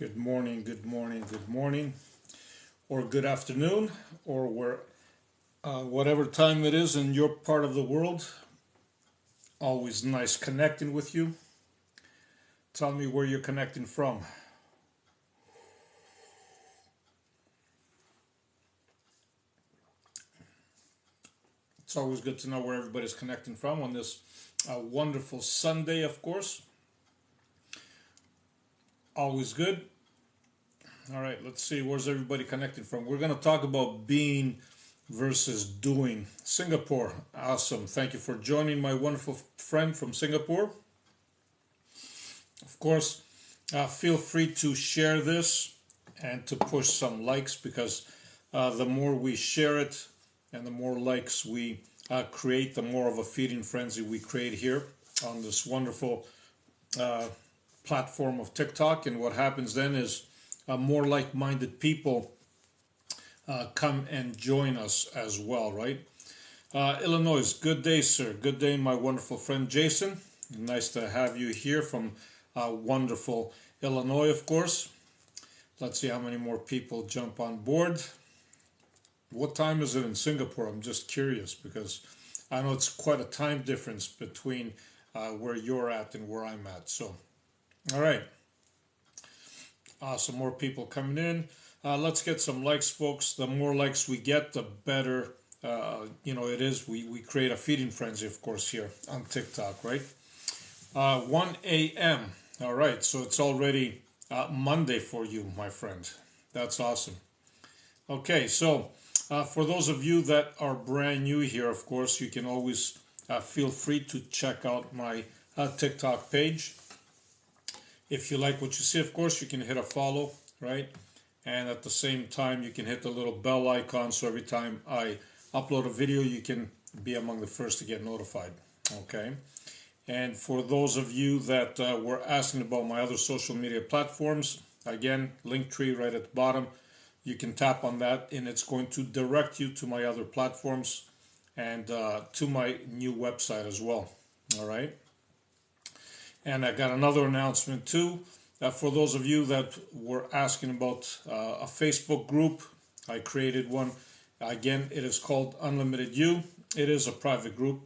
Good morning, good morning, good morning, or good afternoon, or whatever time it is in your part of the world. Always nice connecting with you. Tell me where you're connecting from. It's always good to know where everybody's connecting from on this wonderful Sunday, of course. Always good. All right, let's see. Where's everybody connecting from? We're going to talk about being versus doing. Singapore. Awesome. Thank you for joining my wonderful friend from Singapore. Of course, feel free to share this and to push some likes because the more we share it and the more likes we create, the more of a feeding frenzy we create here on this wonderful platform of TikTok. And what happens then is more like-minded people come and join us as well, right? Illinois, good day, sir. Good day, my wonderful friend Jason. Nice to have you here from wonderful Illinois, of course. Let's see how many more people jump on board. What time is it in Singapore? I'm just curious because I know it's quite a time difference between where you're at and where I'm at. So, all right. Some more people coming in. Let's get some likes, folks. The more likes we get, the better. It is. We create a feeding frenzy, of course, here on TikTok, right? 1 a.m. All right, so it's already Monday for you, my friend. That's awesome. Okay, so for those of you that are brand new here, of course, you can always feel free to check out my TikTok page. If you like what you see, of course, you can hit a follow, right? And at the same time, you can hit the little bell icon so every time I upload a video, you can be among the first to get notified, okay? And for those of you that were asking about my other social media platforms, again, Linktree right at the bottom. You can tap on that and it's going to direct you to my other platforms and to my new website as well. All right. And I got another announcement too. For those of you that were asking about a Facebook group, I created one. Again, it is called Unlimited You. It is a private group.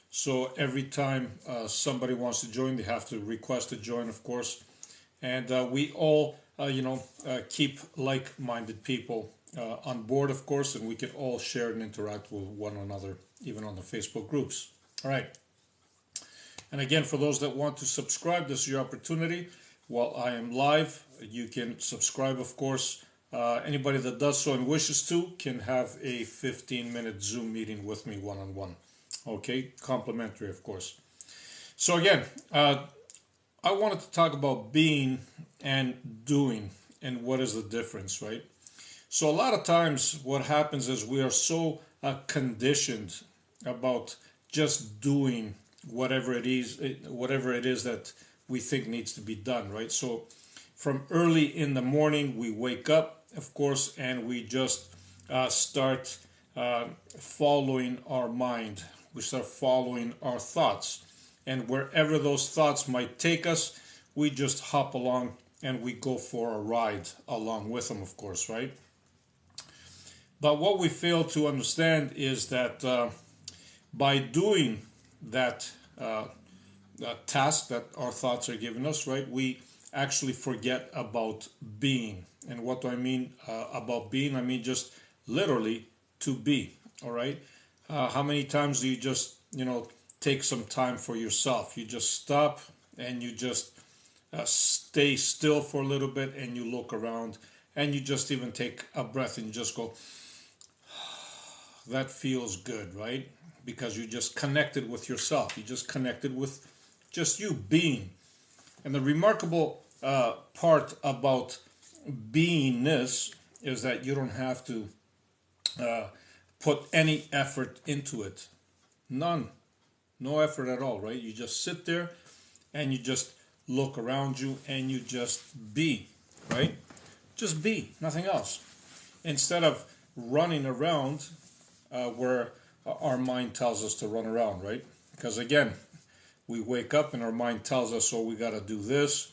So every time somebody wants to join, they have to request to join, of course. And we all, keep like-minded people on board, of course, and we can all share and interact with one another, even on the Facebook groups. All right. And again, for those that want to subscribe, this is your opportunity. While I am live, you can subscribe, of course. Anybody that does so and wishes to can have a 15-minute Zoom meeting with me one-on-one. Okay, complimentary, of course. So again, I wanted to talk about being and doing and what is the difference, right? So a lot of times what happens is we are so conditioned about just doing whatever it is that we think needs to be done, right? So from early in the morning, we wake up, of course, and we just start following our mind. We start following our thoughts. And wherever those thoughts might take us, we just hop along and we go for a ride along with them, of course, right? But what we fail to understand is that by doing that task that our thoughts are giving us, right, we actually forget about being. And what do I mean about being? I mean just literally to be, all right? How many times do you just, take some time for yourself? You just stop and you just stay still for a little bit and you look around and you just even take a breath and you just go, that feels good, right? Because you just connected with yourself. You just connected with just you being. And the remarkable part about beingness is that you don't have to put any effort into it. None. No effort at all, right? You just sit there and you just look around you and you just be, right? Just be, nothing else. Instead of running around where our mind tells us to run around, right? Because again, we wake up and our mind tells us, oh, we got to do this.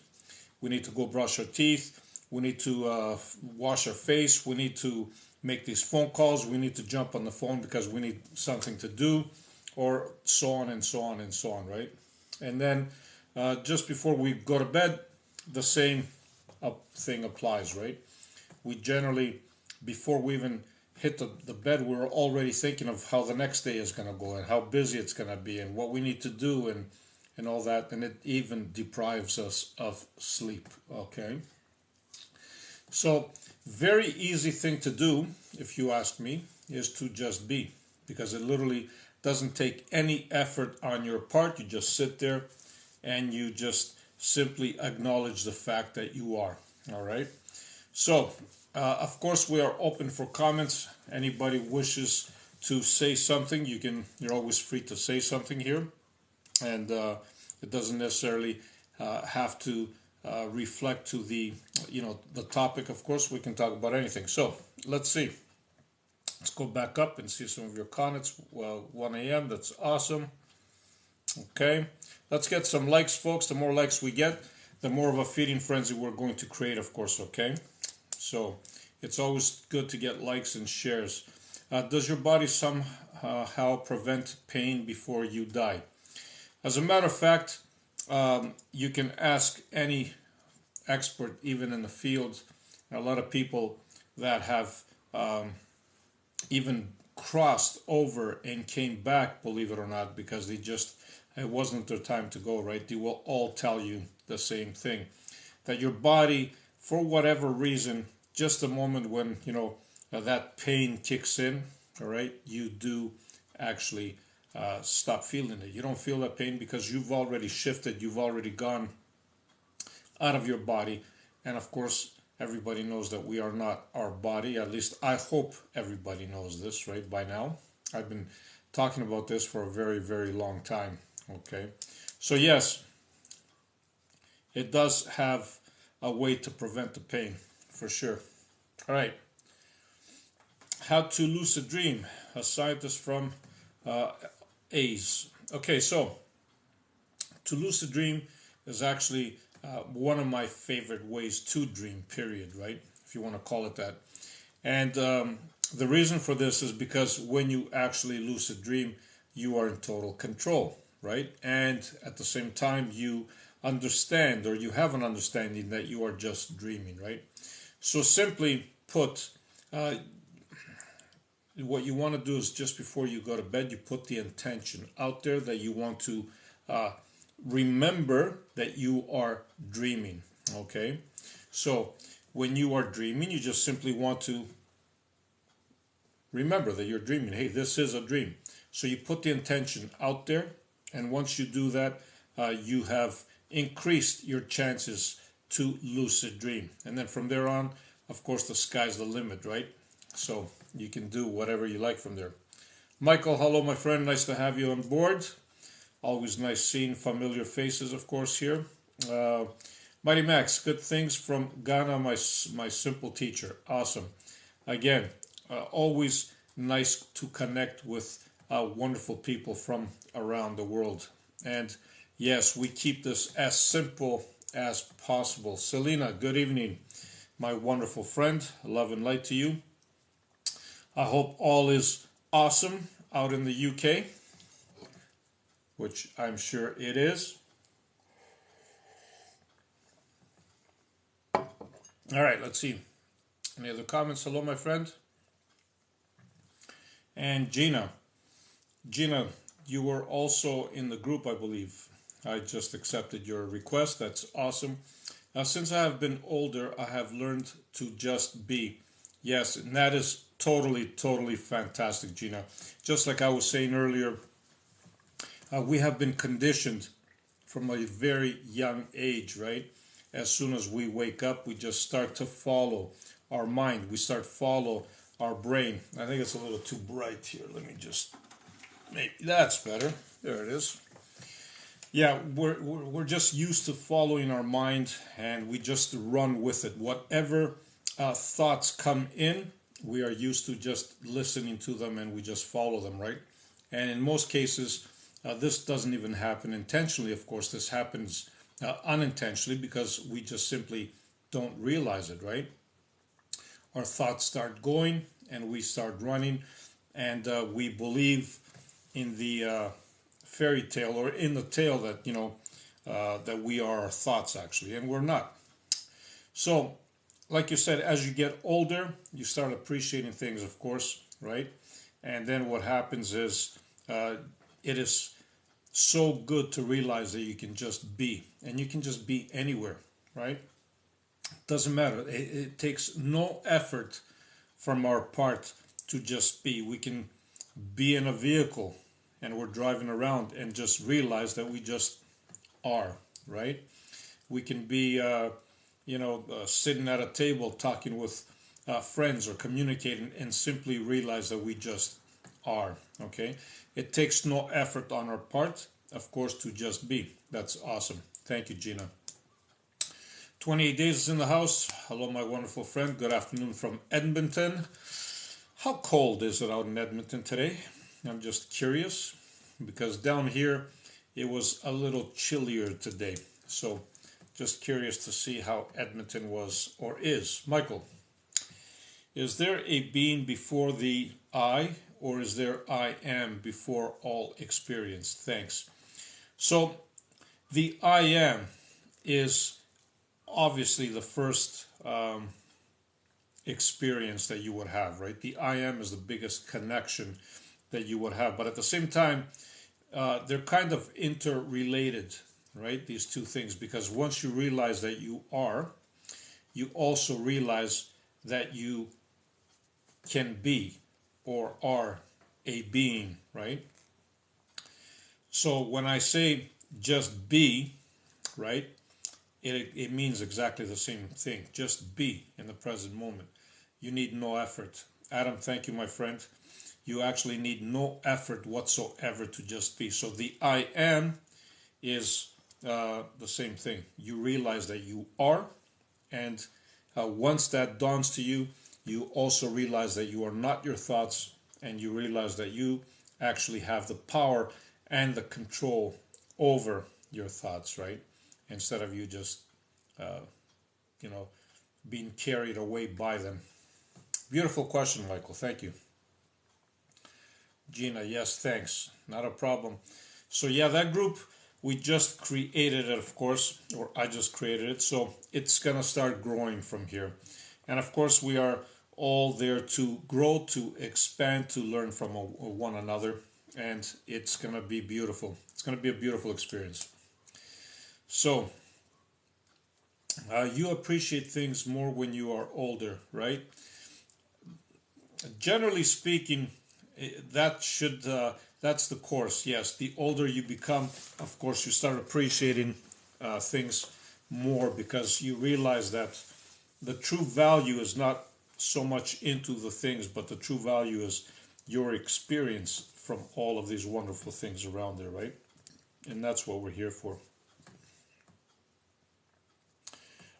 We need to go brush our teeth. we need to wash our face, we need to make these phone calls, we need to jump on the phone because we need something to do, or so on and so on and so on, right? And then just before we go to bed, the same thing applies, right? We generally, before we even hit the bed, we're already thinking of how the next day is going to go and how busy it's going to be and what we need to do and all that. And it even deprives us of sleep, okay? So, very easy thing to do, if you ask me, is to just be, because it literally doesn't take any effort on your part. You just sit there and you just simply acknowledge the fact that you are. All right. So, of course, we are open for comments. Anybody wishes to say something, you're always free to say something here, and it doesn't necessarily have to reflect to the topic. Of course, we can talk about anything. So let's see. Let's go back up and see some of your comments. Well, 1 a.m. That's awesome. Okay, let's get some likes, folks. The more likes we get, the more of a feeding frenzy we're going to create, of course. Okay, so it's always good to get likes and shares. Does your body somehow prevent pain before you die? As a matter of fact, you can ask any expert, even in the field. A lot of people that have even crossed over and came back, believe it or not, because it wasn't their time to go, right? They will all tell you the same thing, that your body, for whatever reason, just the moment when, that pain kicks in, all right, you do actually stop feeling it. You don't feel that pain because you've already shifted, you've already gone out of your body. And of course, everybody knows that we are not our body. At least I hope everybody knows this, right, by now. I've been talking about this for a very, very long time, okay? So yes, it does have a way to prevent the pain, for sure. All right. How to lucid dream. A scientist from A's. Okay, so to lucid dream is actually one of my favorite ways to dream, period, right? If you want to call it that. And the reason for this is because when you actually lucid dream, you are in total control, right? And at the same time, you understand, or you have an understanding that you are just dreaming, right? So simply put, what you want to do is just before you go to bed, you put the intention out there that you want to remember that you are dreaming, okay? So when you are dreaming, you just simply want to remember that you're dreaming. Hey, this is a dream. So you put the intention out there, and once you do that, you have increased your chances to lucid dream. And then from there on, of course, the sky's the limit, right? So you can do whatever you like from there. Michael, hello, my friend. Nice to have you on board. Always nice seeing familiar faces, of course, here. Mighty Max, good things from Ghana, my simple teacher. Awesome. Again, always nice to connect with wonderful people from around the world. And yes, we keep this as simple as possible. Selena, good evening, my wonderful friend. Love and light to you. I hope all is awesome out in the UK, which I'm sure it is. All right, let's see. Any other comments? Hello, my friend. And Gina. Gina, you were also in the group, I believe. I just accepted your request. That's awesome. Since I have been older, I have learned to just be. Yes, and that is totally, totally fantastic, Gina. Just like I was saying earlier, we have been conditioned from a very young age, right? As soon as we wake up, we just start to follow our mind. We start follow our brain. I think it's a little too bright here. Let me just, maybe that's better. There it is. Yeah, we're just used to following our mind, and we just run with it. Whatever thoughts come in, we are used to just listening to them, and we just follow them, right? And in most cases, this doesn't even happen intentionally. Of course, this happens unintentionally because we just simply don't realize it, right? Our thoughts start going and we start running, and we believe in the fairy tale, or in the tale that, that we are our thoughts actually, and we're not. So, like you said, as you get older, you start appreciating things, of course, right? And then what happens is it is so good to realize that you can just be, and you can just be anywhere, right? Doesn't matter. It takes no effort from our part to just be. We can be in a vehicle and we're driving around and just realize that we just are, right? We can be, sitting at a table talking with friends or communicating and simply realize that we just are, okay? It takes no effort on our part, of course, to just be. That's awesome. Thank you, Gina. 28 days is in the house. Hello, my wonderful friend. Good afternoon from Edmonton. How cold is it out in Edmonton today? I'm just curious, because down here it was a little chillier today. So just curious to see how Edmonton was or is. Michael, is there a being before the I, or is there I am before all experience? Thanks. So the I am is obviously the first experience that you would have, right? The I am is the biggest connection that you would have. But at the same time, they're kind of interrelated, right? These two things, because once you realize that you are, you also realize that you can be or are a being, right? So when I say just be, right, it means exactly the same thing. Just be in the present moment. You need no effort. Adam, thank you, my friend. You actually need no effort whatsoever to just be. So the I am is the same thing. You realize that you are, and once that dawns to you, you also realize that you are not your thoughts, and you realize that you actually have the power and the control over your thoughts, right? Instead of you just, being carried away by them. Beautiful question, Michael. Thank you. Gina, yes, thanks. Not a problem. So yeah, that group, we just created it, of course, or I just created it. So it's going to start growing from here. And of course, we are all there to grow, to expand, to learn from one another. And it's going to be beautiful. It's going to be a beautiful experience. So you appreciate things more when you are older, right? Generally speaking, that's the course. Yes, the older you become, of course, you start appreciating things more, because you realize that the true value is not so much into the things, but the true value is your experience from all of these wonderful things around there, right? And that's what we're here for.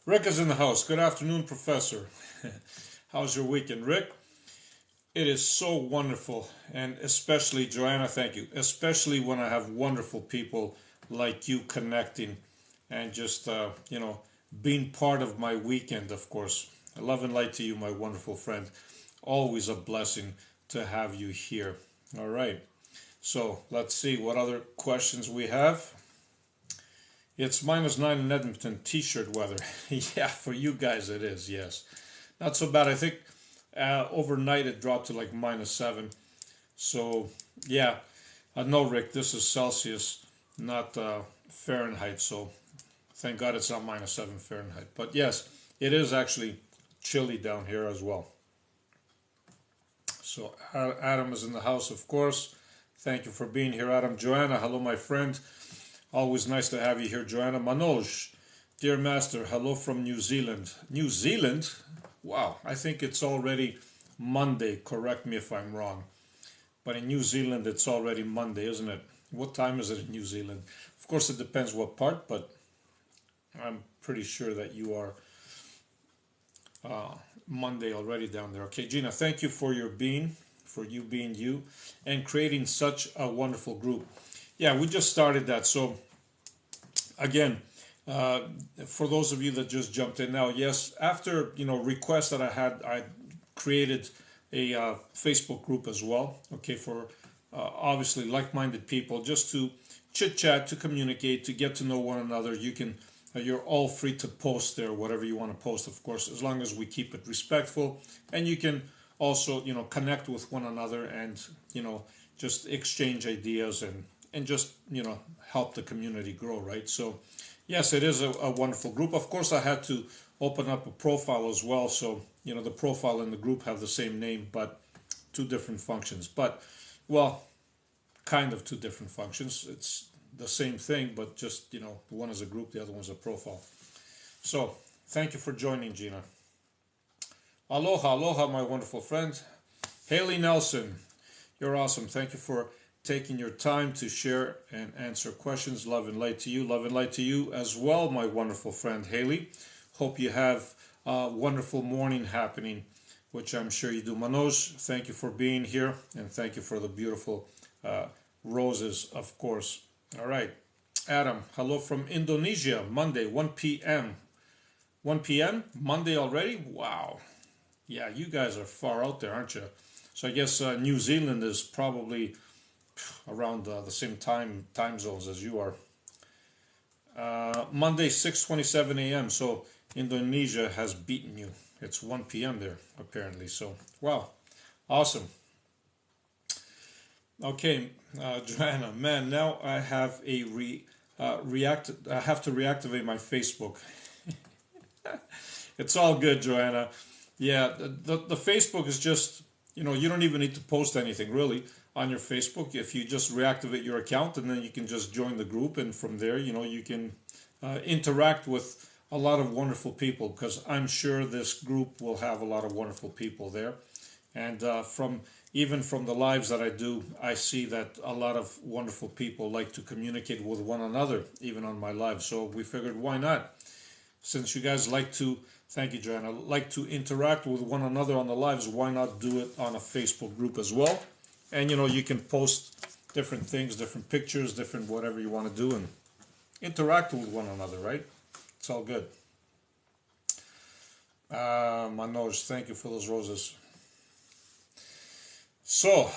Rick is in the house. Good afternoon, Professor. How's your weekend, Rick? It is so wonderful, and especially, Joanna, thank you, especially when I have wonderful people like you connecting and just, being part of my weekend, of course. Love and light to you, my wonderful friend. Always a blessing to have you here. All right, so let's see what other questions we have. It's -9 in Edmonton, t-shirt weather. Yeah, for you guys it is, yes. Not so bad. I think overnight it dropped to like -7. So, yeah. No, Rick, this is Celsius, not Fahrenheit. So, thank God it's not -7 Fahrenheit. But yes, it is actually chilly down here as well. So, Adam is in the house, of course. Thank you for being here, Adam. Joanna, hello, my friend. Always nice to have you here, Joanna. Manoj, dear master, hello from New Zealand. New Zealand? Wow, I think it's already Monday. Correct me if I'm wrong. But in New Zealand, it's already Monday, isn't it? What time is it in New Zealand? Of course, it depends what part, but I'm pretty sure that you are Monday already down there. Okay, Gina, thank you for you being you, and creating such a wonderful group. Yeah, we just started that. So, again, Uh, for those of you that just jumped in now, yes, after requests that I had, I created a Facebook group as well. Okay, for obviously like-minded people, just to chit chat, to communicate, to get to know one another. You're all free to post there, whatever you want to post, of course, as long as we keep it respectful, and you can also connect with one another and just exchange ideas and just help the community grow, right? So yes, it is a wonderful group. Of course, I had to open up a profile as well, so the profile and the group have the same name, but two different functions. But well, kind of two different functions. It's the same thing, but just one is a group, the other one's a profile. So thank you for joining, Gina. Aloha, aloha, my wonderful friend. Haley Nelson, you're awesome. Thank you for taking your time to share and answer questions. Love and light to you. Love and light to you as well, my wonderful friend Haley. Hope you have a wonderful morning happening, which I'm sure you do. Manoj, thank you for being here, and thank you for the beautiful roses, of course. All right. Adam, hello from Indonesia, Monday, 1 p.m. 1 p.m. Monday already? Wow. Yeah, you guys are far out there, aren't you? So I guess New Zealand is probably around the same time zones as you are. Monday, 6:27 a.m. So Indonesia has beaten you. It's 1 p.m. there, apparently. So, wow. Awesome. Okay, Joanna, man, now I have I have to reactivate my Facebook. It's all good, Joanna. Yeah, the Facebook is just, you don't even need to post anything really on your Facebook. If you just reactivate your account, and then you can just join the group, and from there, you can interact with a lot of wonderful people, because I'm sure this group will have a lot of wonderful people there. And from the lives that I do, I see that a lot of wonderful people like to communicate with one another, even on my live. So we figured, why not? Since you guys like to, thank you, Joanna, like to interact with one another on the lives, why not do it on a Facebook group as well? And you can post different things, different pictures, different whatever you want to do, and interact with one another, right? It's all good. Manoj, thank you for those roses. So,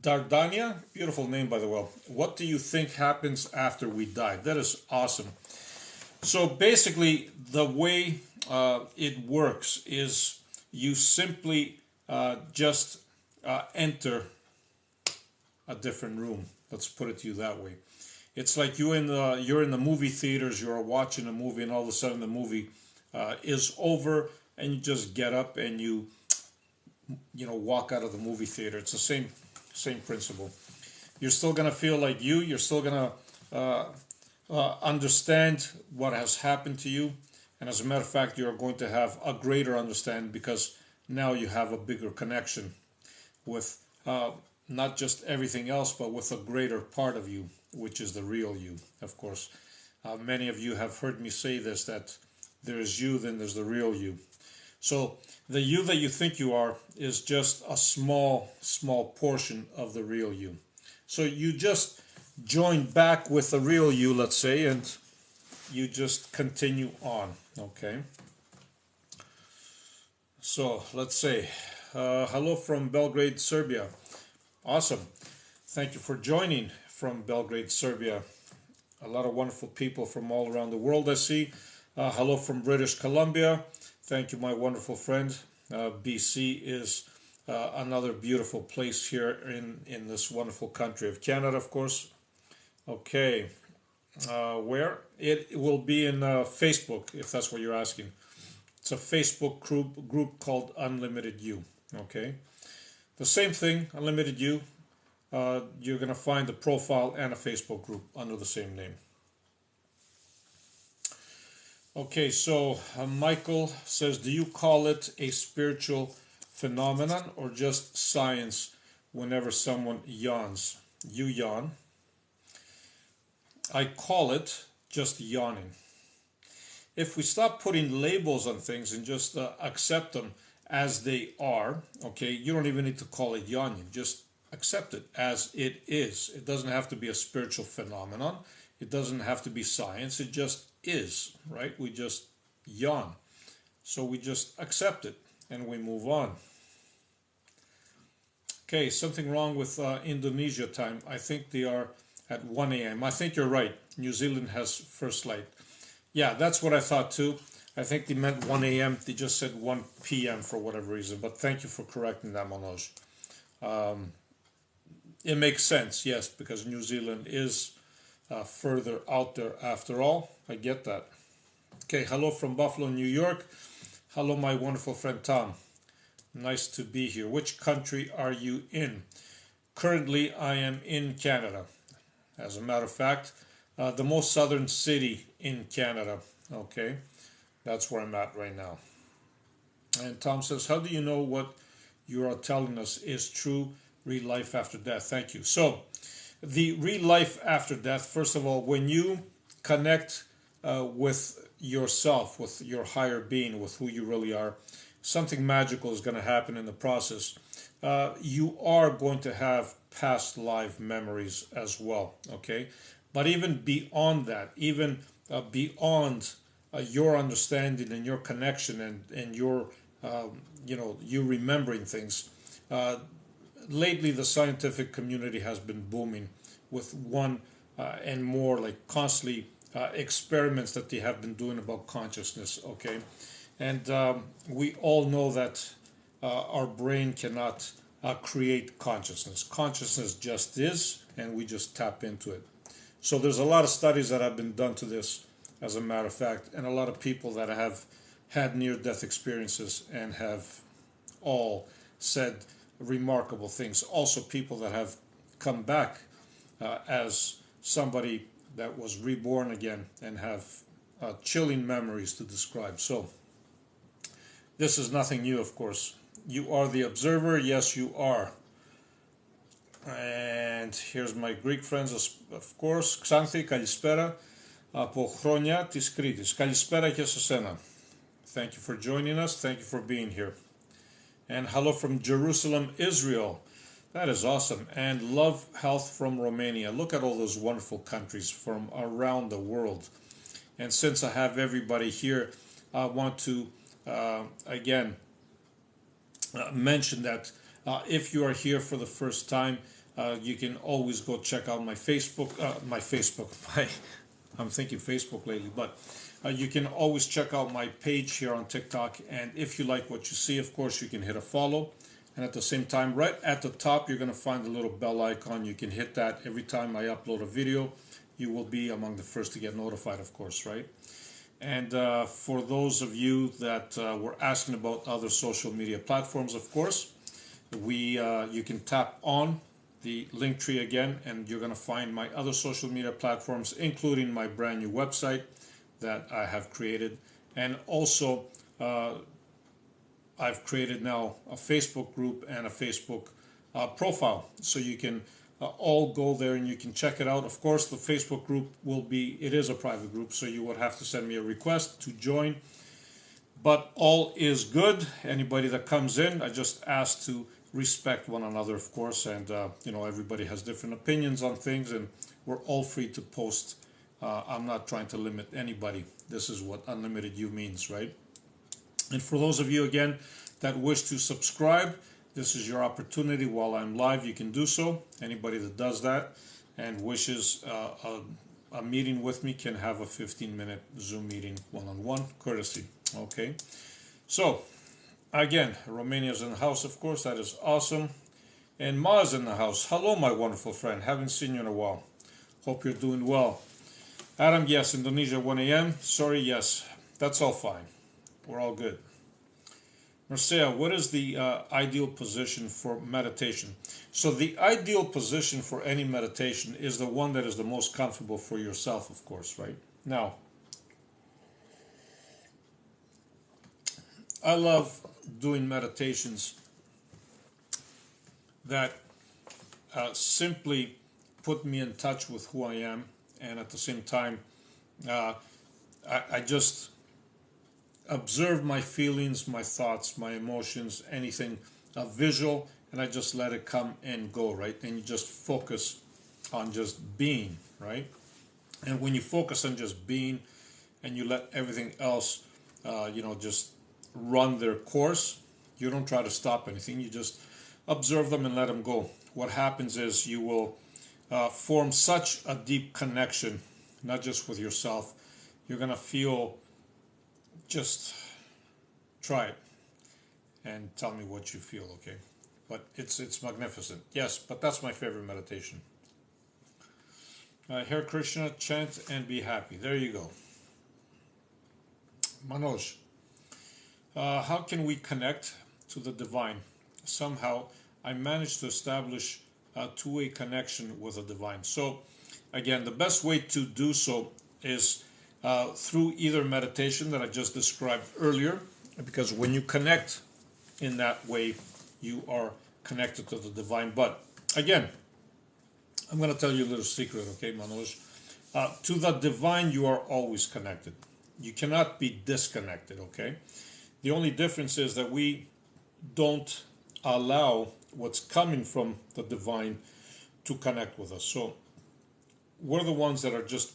Dardania, beautiful name by the way. What do you think happens after we die? That is awesome. So basically, the way it works is you simply just enter a different room. Let's put it to you that way. It's like you're in the movie theaters. You're watching a movie, and all of a sudden the movie is over, and you just get up and you walk out of the movie theater. It's the same principle. You're still gonna feel like you. You're still gonna understand what has happened to you, and as a matter of fact, you're going to have a greater understanding, because now you have a bigger connection with not just everything else, but with a greater part of you, which is the real you. Of course, many of you have heard me say this, that there is you, then there's the real you. So the you that you think you are is just a small portion of the real you. So you just join back with the real you, let's say, and you just continue on. Okay. So let's say, hello from Belgrade, Serbia. Awesome. Thank you for joining from Belgrade, Serbia. A lot of wonderful people from all around the world I see. Hello from British Columbia. Thank you, my wonderful friend. BC is another beautiful place here in this wonderful country of Canada, of course. Okay. Where? It will be in Facebook, if that's what you're asking. It's a Facebook group called Unlimited You. Okay. The same thing, Unlimited You. You're going to find a profile and a Facebook group under the same name. Okay, so Michael says, do you call it a spiritual phenomenon or just science whenever someone yawns? You yawn. I call it just yawning. If we stop putting labels on things and just accept them as they are, okay, you don't even need to call it yawning. Just accept it as it is. It doesn't have to be a spiritual phenomenon. It doesn't have to be science. It just is, right? We just yawn. So we just accept it and we move on. Okay, something wrong with Indonesia time. I think they are at 1 a.m. I think you're right. New Zealand has first light. Yeah, that's what I thought too. I think they meant 1 a.m. They just said 1 p.m. for whatever reason. But thank you for correcting that, Manoj. It makes sense, yes, because New Zealand is further out there after all. I get that. Okay, hello from Buffalo, New York. Hello, my wonderful friend Tom. Nice to be here. Which country are you in? Currently, I am in Canada. As a matter of fact, the most southern city in Canada. Okay, that's where I'm at right now. And Tom says, how do you know what you are telling us is true? Real life after death. Thank you. So, the real life after death, first of all, when you connect with yourself, with your higher being, with who you really are, something magical is going to happen in the process. You are going to have past life memories as well, okay? But even beyond that, even beyond your understanding and your connection and your, you remembering things, lately the scientific community has been booming with one and more like constantly experiments that they have been doing about consciousness, okay? And we all know that our brain cannot create consciousness. Consciousness just is, and we just tap into it. So there's a lot of studies that have been done to this, as a matter of fact, and a lot of people that have had near-death experiences and have all said remarkable things. Also, people that have come back as somebody that was reborn again and have chilling memories to describe. So, this is nothing new, of course. You are the observer. Yes, you are. And here's my Greek friends, of course. Xanthi, kalispera από χρόνια της Κρήτης. Kalispera και σε σένα. Thank you for joining us. Thank you for being here. And hello from Jerusalem, Israel. That is awesome. And love health from Romania. Look at all those wonderful countries from around the world. And since I have everybody here, I want to again mention that if you are here for the first time, you can always go check out my Facebook, I'm thinking Facebook lately, but you can always check out my page here on TikTok. And if you like what you see, of course, you can hit a follow. And at the same time, right at the top, you're going to find a little bell icon. You can hit that every time I upload a video. You will be among the first to get notified, of course, right? And for those of you that were asking about other social media platforms, of course, you can tap on the link tree again, and you're going to find my other social media platforms, including my brand new website that I have created. And also, I've created now a Facebook group and a Facebook profile. So you can all go there and you can check it out. Of course, the Facebook group it is a private group, so you would have to send me a request to join. But all is good. Anybody that comes in, I just ask to respect one another, of course. And, everybody has different opinions on things, and we're all free to post. I'm not trying to limit anybody. This is what unlimited you means, right? And for those of you, again, that wish to subscribe, this is your opportunity. While I'm live, you can do so. Anybody that does that and wishes a meeting with me can have a 15-minute Zoom meeting one-on-one courtesy. Okay. So, again, Romania's in the house, of course. That is awesome. And Ma's in the house. Hello, my wonderful friend. Haven't seen you in a while. Hope you're doing well. Adam, yes, Indonesia, 1 a.m. Sorry, yes. That's all fine. We're all good. Marcia, what is the ideal position for meditation? So the ideal position for any meditation is the one that is the most comfortable for yourself, of course, right? Now, I love doing meditations that simply put me in touch with who I am, and at the same time, I just observe my feelings, my thoughts, my emotions, anything visual, and I just let it come and go, right? And you just focus on just being, right? And when you focus on just being, and you let everything else, just run their course. You don't try to stop anything. You just observe them and let them go. What happens is you will form such a deep connection, not just with yourself. You're going to feel, just try it and tell me what you feel, okay? But it's magnificent. Yes, but that's my favorite meditation. Hare Krishna, chant and be happy. There you go. Manoj, how can we connect to the divine? Somehow I managed to establish a two-way connection with the divine. So again, the best way to do so is through either meditation that I just described earlier, because when you connect in that way, you are connected to the divine. But again, I'm going to tell you a little secret, okay, Manoj? To the divine, you are always connected. You cannot be disconnected, okay? The only difference is that we don't allow what's coming from the divine to connect with us. So we're the ones that are just,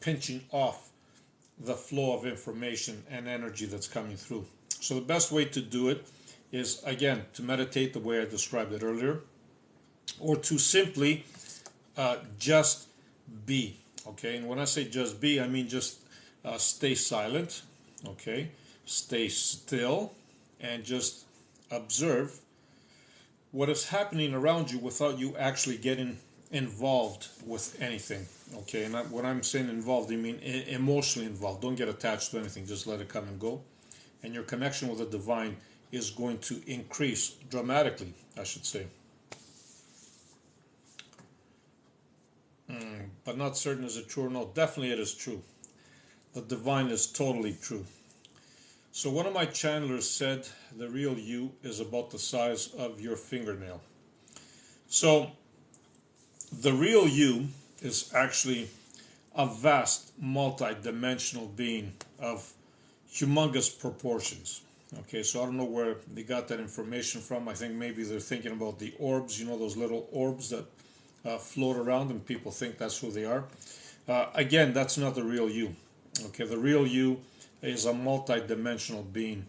pinching off the flow of information and energy that's coming through. So the best way to do it is, again, to meditate the way I described it earlier, or to simply just be, okay? And when I say just be, I mean just stay silent, okay? Stay still and just observe what is happening around you without you actually getting involved with anything, okay? And when I'm saying involved, I mean emotionally involved. Don't get attached to anything. Just let it come and go. And your connection with the divine is going to increase dramatically, I should say. But not certain is it true or no. Definitely it is true. The divine is totally true. So one of my channelers said the real you is about the size of your fingernail. So the real you is actually a vast multi-dimensional being of humongous proportions. Okay, so I don't know where they got that information from. I think maybe they're thinking about the orbs, those little orbs that float around and people think that's who they are. Again, that's not the real you. Okay, the real you is a multi-dimensional being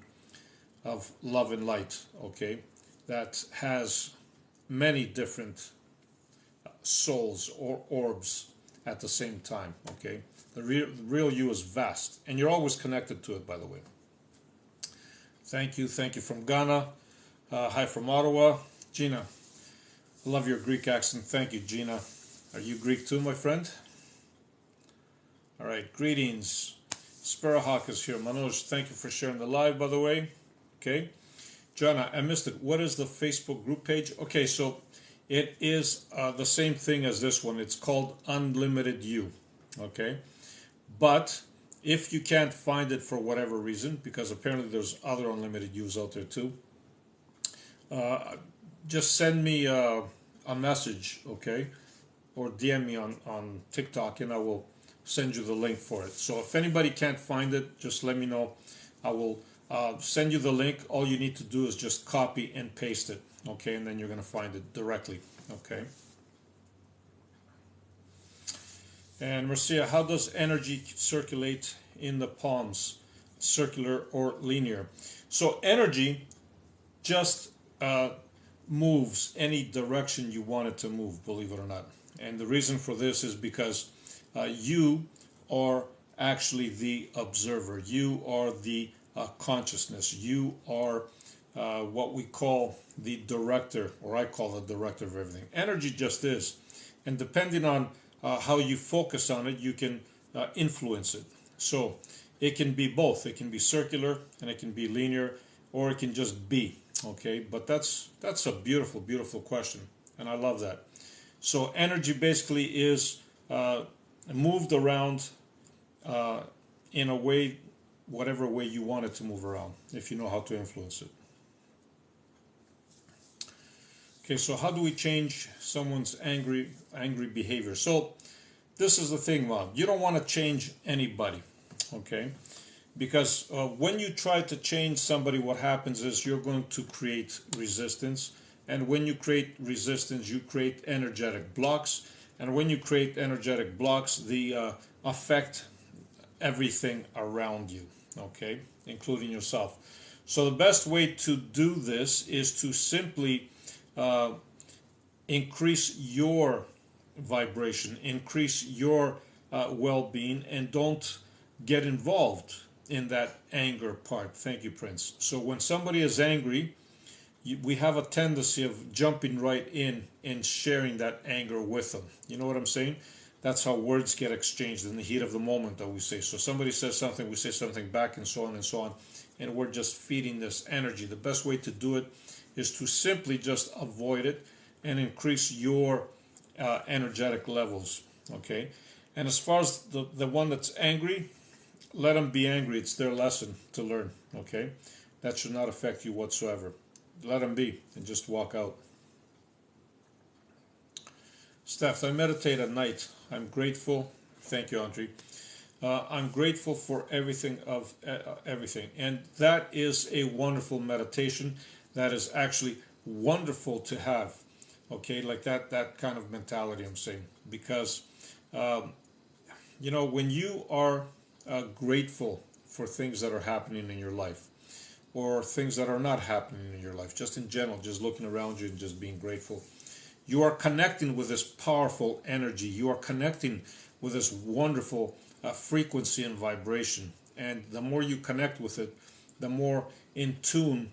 of love and light, okay, that has many different souls or orbs at the same time, okay? The real you is vast, and you're always connected to it, by the way. Thank you from Ghana. Hi from Ottawa. Gina, I love your Greek accent. Thank you, Gina. Are you Greek too, my friend? All right, greetings. Sparrowhawk is here. Manoj, thank you for sharing the live, by the way. Okay. Jana, I missed it. What is the Facebook group page? Okay, so it is the same thing as this one. It's called Unlimited You. Okay. But if you can't find it for whatever reason, because apparently there's other Unlimited Yous out there too, just send me a message, okay? Or DM me on TikTok and I will send you the link for it. So if anybody can't find it, just let me know. I will send you the link. All you need to do is just copy and paste it, okay? And then you're going to find it directly, okay? And Marcia, how does energy circulate in the palms, circular or linear? So energy just moves any direction you want it to move, believe it or not. And the reason for this is because you are actually the observer. You are the consciousness. You are what we call the director, or I call the director of everything. Energy just is. And depending on how you focus on it, you can influence it. So it can be both. It can be circular and it can be linear, or it can just be. Okay, but that's a beautiful, beautiful question, and I love that. So energy basically is moved around in a way, whatever way you want it to move around, if you know how to influence it. Okay, so how do we change someone's angry behavior? So this is the thing, Mom. You don't want to change anybody, okay? Because when you try to change somebody, what happens is you're going to create resistance. And when you create resistance, you create energetic blocks. And when you create energetic blocks, the effect everything around you, okay, including yourself. So the best way to do this is to simply uh, increase your vibration, increase your well-being, and don't get involved in that anger part. Thank you, Prince. So when somebody is angry, we have a tendency of jumping right in and sharing that anger with them. You know what I'm saying? That's how words get exchanged in the heat of the moment, that we say. So somebody says something, we say something back, and so on and so on, and we're just feeding this energy. The best way to do it is to simply just avoid it and increase your energetic levels, okay? And as far as the one that's angry, let them be angry. It's their lesson to learn, okay? That should not affect you whatsoever. Let them be and just walk out. Steph, I meditate at night. I'm grateful. Thank you, Andre. I'm grateful for everything, and that is a wonderful meditation. That is actually wonderful to have. Okay, like that kind of mentality. I'm saying, because um, when you are grateful for things that are happening in your life, or things that are not happening in your life, just in general, just looking around you and just being grateful, you are connecting with this powerful energy. You are connecting with this wonderful frequency and vibration. And the more you connect with it, the more in tune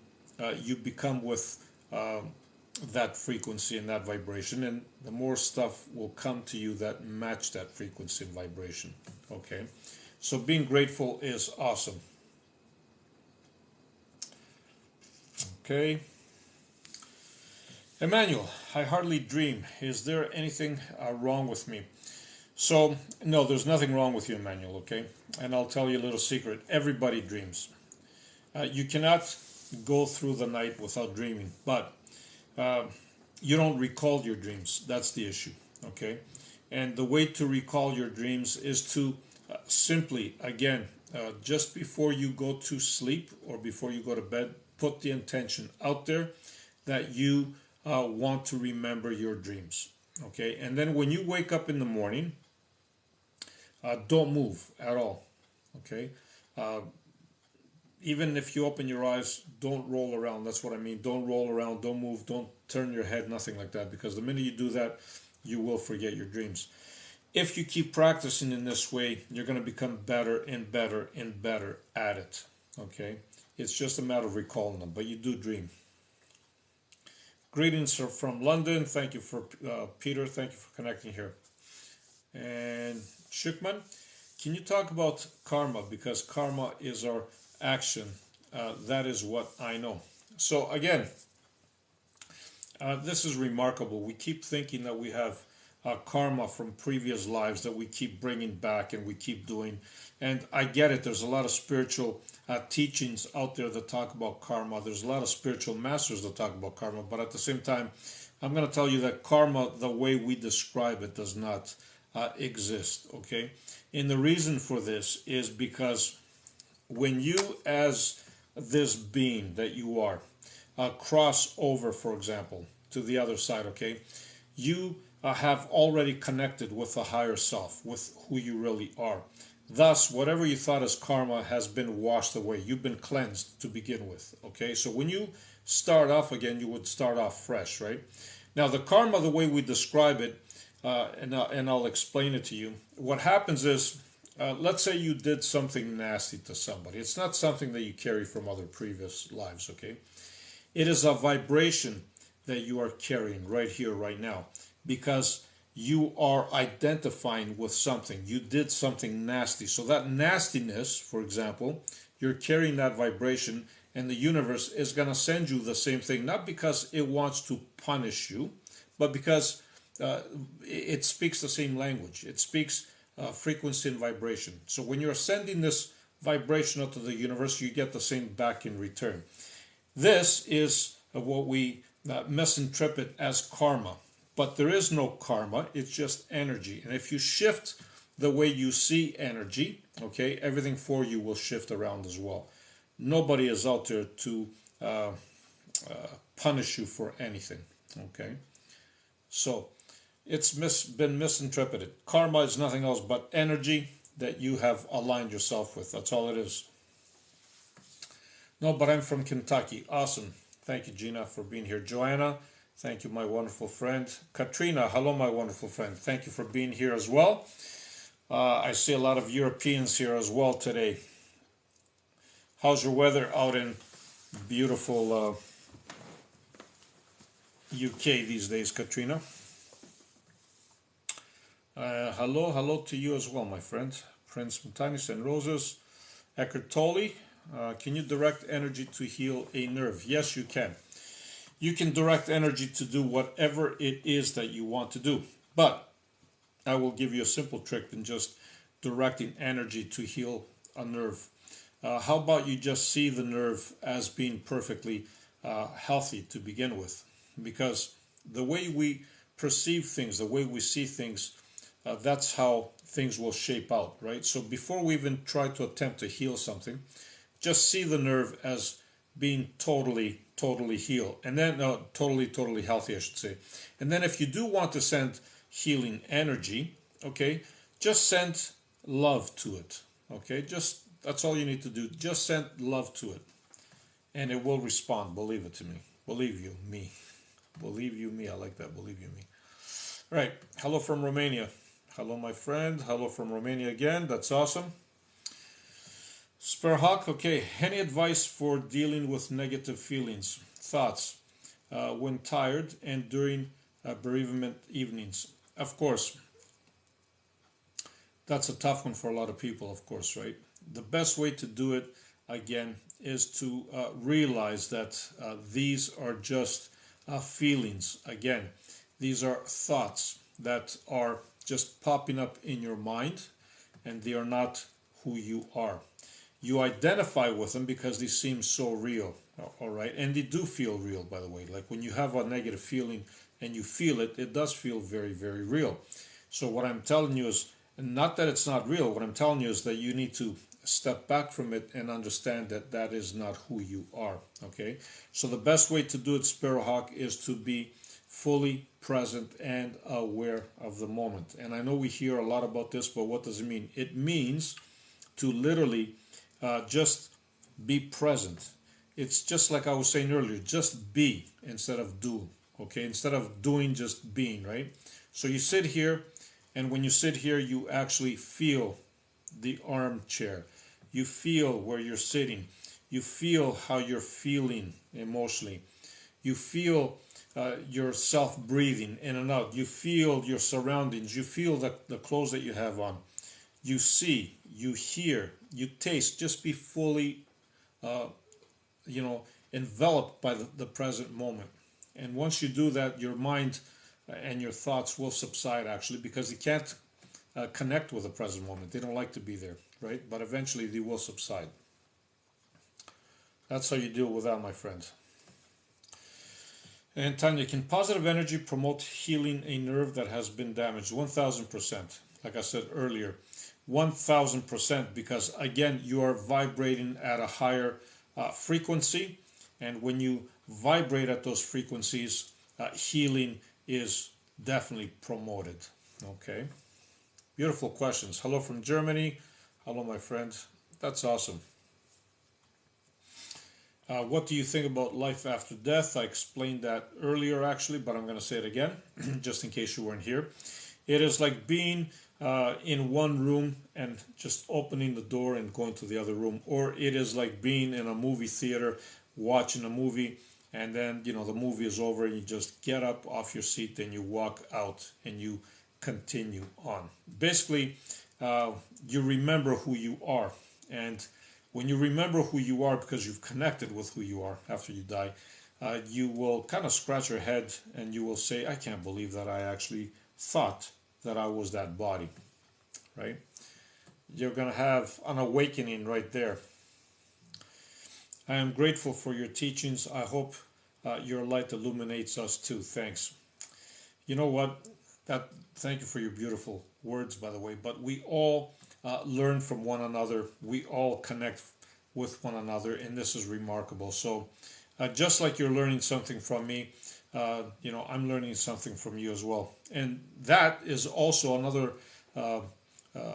you become with that frequency and that vibration. And the more stuff will come to you that match that frequency and vibration. Okay? So being grateful is awesome. Okay. Emmanuel, I hardly dream. Is there anything wrong with me? So, no, there's nothing wrong with you, Emmanuel, okay? And I'll tell you a little secret. Everybody dreams. You cannot go through the night without dreaming, but you don't recall your dreams. That's the issue, okay? And the way to recall your dreams is to simply, again, just before you go to sleep or before you go to bed, put the intention out there that you want to remember your dreams. Okay, and then when you wake up in the morning, don't move at all. Okay, uh, even if you open your eyes, don't roll around. That's what I mean. Don't roll around, don't move, don't turn your head, nothing like that, because the minute you do that, you will forget your dreams. If you keep practicing in this way, you're going to become better and better and better at it. Okay, it's just a matter of recalling them, but you do dream. Greetings from London. Thank you for Peter. Thank you for connecting here. And Shukman, can you talk about karma? Because karma is our action. That is what I know. So again, this is remarkable. We keep thinking that we have karma from previous lives that we keep bringing back and we keep doing. And I get it. There's a lot of spiritual teachings out there that talk about karma. There's a lot of spiritual masters that talk about karma. But at the same time, I'm going to tell you that karma, the way we describe it, does not exist. Okay? And the reason for this is because when you, as this being that you are, cross over, for example, to the other side, okay, you have already connected with the higher self, with who you really are. Thus, whatever you thought as karma has been washed away. You've been cleansed to begin with, okay? So when you start off again, you would start off fresh, right? Now, the karma, the way we describe it, and I'll explain it to you. What happens is, let's say you did something nasty to somebody. It's not something that you carry from other previous lives, okay? It is a vibration that you are carrying right here, right now, because you are identifying with something. You did something nasty. So that nastiness, for example, you're carrying that vibration, and the universe is going to send you the same thing, not because it wants to punish you, but because it speaks the same language. It speaks frequency and vibration. So when you're sending this vibration out to the universe, you get the same back in return. This is what we misinterpret as karma. But there is no karma, it's just energy. And if you shift the way you see energy, okay, everything for you will shift around as well. Nobody is out there to punish you for anything, okay? So it's been misinterpreted. Karma is nothing else but energy that you have aligned yourself with. That's all it is. No, but I'm from Kentucky. Awesome. Thank you, Gina, for being here. Joanna, thank you, my wonderful friend. Katrina, hello, my wonderful friend. Thank you for being here as well. I see a lot of Europeans here as well today. How's your weather out in beautiful UK these days, Katrina? Hello to you as well, my friend. Prince Montanis and Roses. Eckhart Tolle, can you direct energy to heal a nerve? Yes, you can. You can direct energy to do whatever it is that you want to do. But I will give you a simple trick than just directing energy to heal a nerve. How about you just see the nerve as being perfectly healthy to begin with? Because the way we perceive things, the way we see things, that's how things will shape out, right? So before we even try to attempt to heal something, just see the nerve as being totally healed, and then totally healthy, I should say. And then if you do want to send healing energy, okay, just send love to it, okay? Just that's all you need to do. Just send love to it, and it will respond. Believe it to me. Believe you me. Believe you me. I like that. Believe you me. All right. Hello from Romania. Hello, my friend. Hello from Romania again. That's awesome. Sparhawk, okay. Any advice for dealing with negative feelings, thoughts, when tired and during bereavement evenings? Of course, that's a tough one for a lot of people, of course, right? The best way to do it, again, is to realize that these are just feelings. Again, these are thoughts that are just popping up in your mind, and they are not who you are. You identify with them because they seem so real, all right? And they do feel real, by the way. Like when you have a negative feeling and you feel it, it does feel very, very real. So what I'm telling you is, not that it's not real, what I'm telling you is that you need to step back from it and understand that that is not who you are, okay? So the best way to do it, Sparrowhawk, is to be fully present and aware of the moment. And I know we hear a lot about this, but what does it mean? It means to literally just be present. It's just like I was saying earlier, just be instead of do, okay? Instead of doing, just being, right? So you sit here, and when you sit here, you actually feel the armchair. You feel where you're sitting. You feel how you're feeling emotionally. You feel yourself breathing in and out. You feel your surroundings. You feel the clothes that you have on. You see, you hear, you taste. Just be fully, enveloped by the present moment. And once you do that, your mind and your thoughts will subside, actually, because you can't connect with the present moment. They don't like to be there, right? But eventually they will subside. That's how you deal with that, my friend. And Tanya, can positive energy promote healing a nerve that has been damaged? 1000%. Like I said earlier, 1000%, because again, you are vibrating at a higher frequency. And when you vibrate at those frequencies, healing is definitely promoted. Okay. Beautiful questions. Hello from Germany. Hello, my friend. That's awesome. What do you think about life after death? I explained that earlier, actually, but I'm going to say it again, just in case you weren't here. It is like being in one room and just opening the door and going to the other room. Or it is like being in a movie theater, watching a movie, and then, the movie is over, and you just get up off your seat and you walk out and you continue on. Basically, you remember who you are. And when you remember who you are because you've connected with who you are after you die, you will kind of scratch your head and you will say, I can't believe that I actually thought that I was that body, right? You're going to have an awakening right there. I am grateful for your teachings. I hope your light illuminates us too. Thanks. You know what? Thank you for your beautiful words, by the way. But we all learn from one another. We all connect with one another, and this is remarkable. So, just like you're learning something from me, I'm learning something from you as well. And that is also another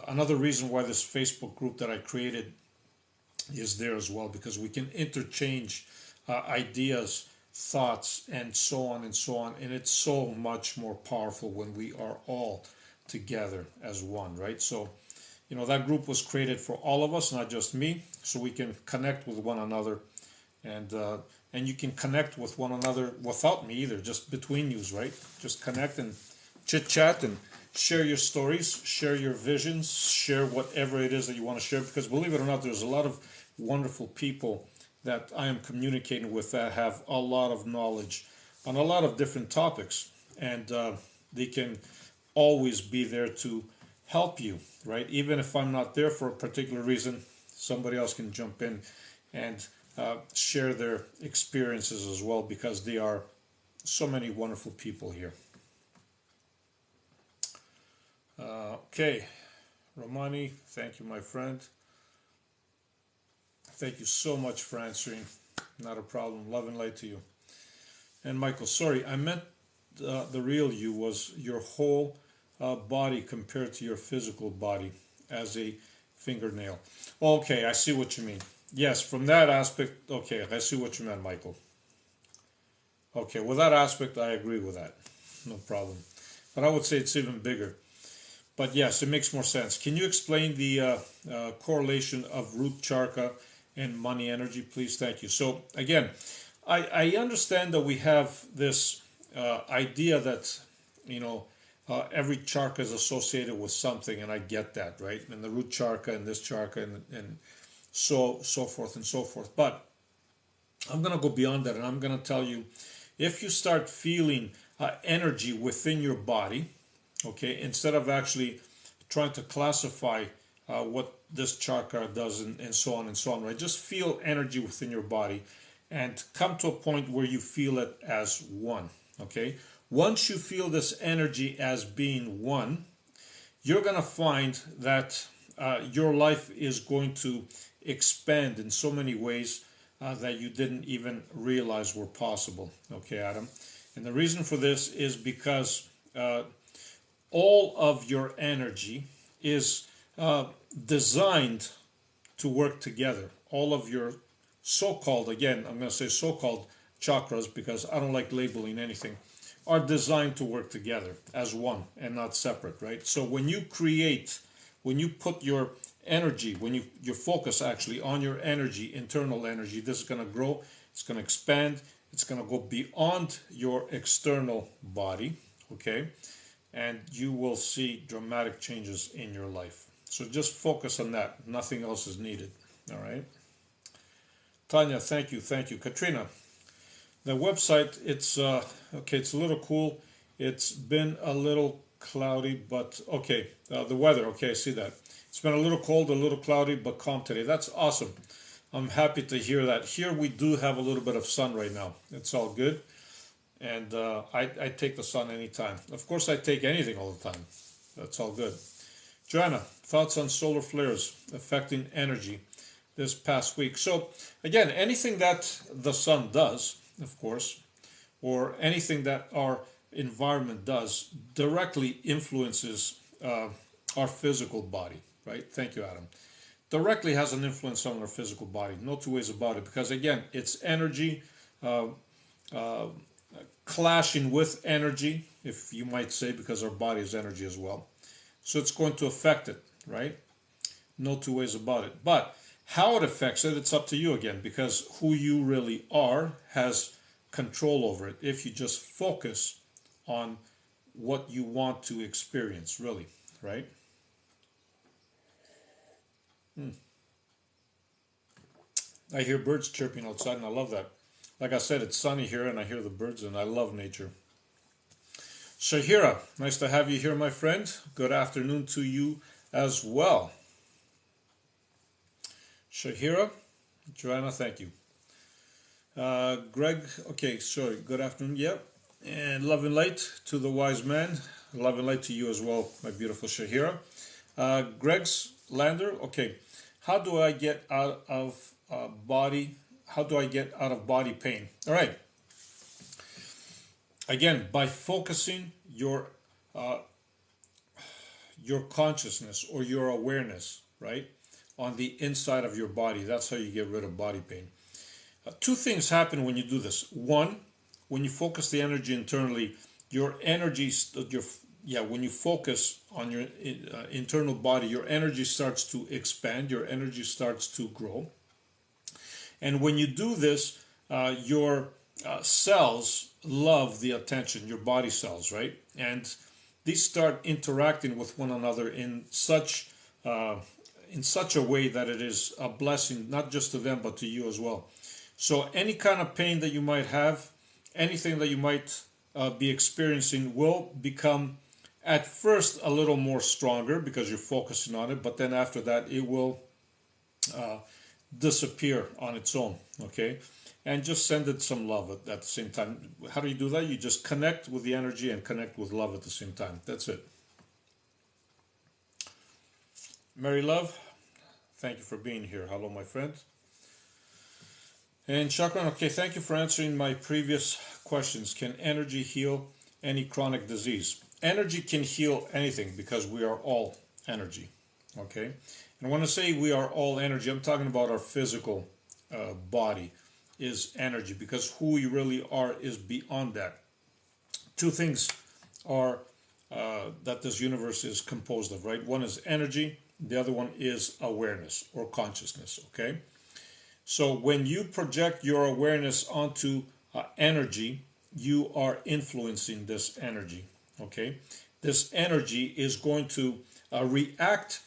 another reason why this Facebook group that I created is there as well, because we can interchange ideas, thoughts, and so on and so on. And it's so much more powerful when we are all together as one, right? So, that group was created for all of us, not just me, so we can connect with one another. And you can connect with one another without me either, just between yous, right? Just connect and chit chat and share your stories, share your visions, share whatever it is that you want to share. Because believe it or not, there's a lot of wonderful people that I am communicating with that have a lot of knowledge on a lot of different topics, and they can always be there to help you, right? Even if I'm not there for a particular reason, somebody else can jump in and share their experiences as well, because they are so many wonderful people here. Okay, Romani, thank you, my friend. Thank you so much for answering. Not a problem. Love and light to you. And Michael, sorry, I meant the real you was your whole body compared to your physical body as a fingernail. Okay, I see what you mean. Yes, from that aspect, okay, I see what you meant, Michael. Okay, with that aspect, I agree with that. No problem. But I would say it's even bigger. But yes, it makes more sense. Can you explain the correlation of root chakra and money energy, please? Thank you. So again, I understand that we have this idea that every chakra is associated with something, and I get that, right? And the root chakra and this chakra and so forth and so forth. But I'm going to go beyond that, and I'm going to tell you, if you start feeling energy within your body, okay, instead of actually trying to classify what this chakra does and so on and so on, right? Just feel energy within your body and come to a point where you feel it as one, okay? Once you feel this energy as being one, you're going to find that your life is going to expand in so many ways that you didn't even realize were possible, okay, Adam? And the reason for this is because all of your energy is designed to work together. All of your so-called, again, I'm going to say so-called chakras, because I don't like labeling anything, are designed to work together as one and not separate, right? So when you create, when you put your energy, when you focus actually on your energy, internal energy, this is going to grow, it's going to expand, it's going to go beyond your external body, okay? And you will see dramatic changes in your life. So just focus on that. Nothing else is needed. All right. Tanya, thank you. Katrina, the website, it's okay, it's a little cool. It's been a little cloudy, but okay. The weather, okay, I see that. It's been a little cold, a little cloudy, but calm today. That's awesome. I'm happy to hear that. Here we do have a little bit of sun right now. It's all good. And I take the sun anytime. Of course, I take anything all the time. That's all good. Joanna, thoughts on solar flares affecting energy this past week? So, again, anything that the sun does, of course, or anything that our environment does directly influences our physical body, right? Thank you, Adam. Directly has an influence on our physical body. No two ways about it, because, again, it's energy. Clashing with energy, if you might say, because our body is energy as well. So it's going to affect it, right? No two ways about it. But how it affects it, it's up to you again, because who you really are has control over it if you just focus on what you want to experience, really, right? I hear birds chirping outside, and I love that. Like I said, it's sunny here, and I hear the birds, and I love nature. Shahira, nice to have you here, my friend. Good afternoon to you as well. Shahira, Joanna, thank you. Greg, okay, sorry, good afternoon, yep. And love and light to the wise man. Love and light to you as well, my beautiful Shahira. Greg's Lander, okay. How do I get out of body? How do I get out of body pain? All right. Again, by focusing your consciousness or your awareness, right, on the inside of your body. That's how you get rid of body pain. Two things happen when you do this. One, when you focus the energy internally, your energy, when you focus on your internal body, your energy starts to expand, your energy starts to grow. And when you do this, your cells love the attention, your body cells, right? And these start interacting with one another in such a way that it is a blessing, not just to them, but to you as well. So any kind of pain that you might have, anything that you might be experiencing will become at first a little more stronger because you're focusing on it, but then after that it will disappear on its own, okay? And just send it some love at the same time. How do you do that? You just connect with the energy and connect with love at the same time. That's it. Mary Love, thank you for being here. Hello, my friend. And Chakran, okay, thank you for answering my previous questions. Can energy heal any chronic disease? Energy can heal anything because we are all energy, okay? And when I say we are all energy, I'm talking about our physical body is energy, because who we really are is beyond that. Two things are that this universe is composed of, right? One is energy, the other one is awareness or consciousness, okay? So when you project your awareness onto energy, you are influencing this energy, okay? This energy is going to react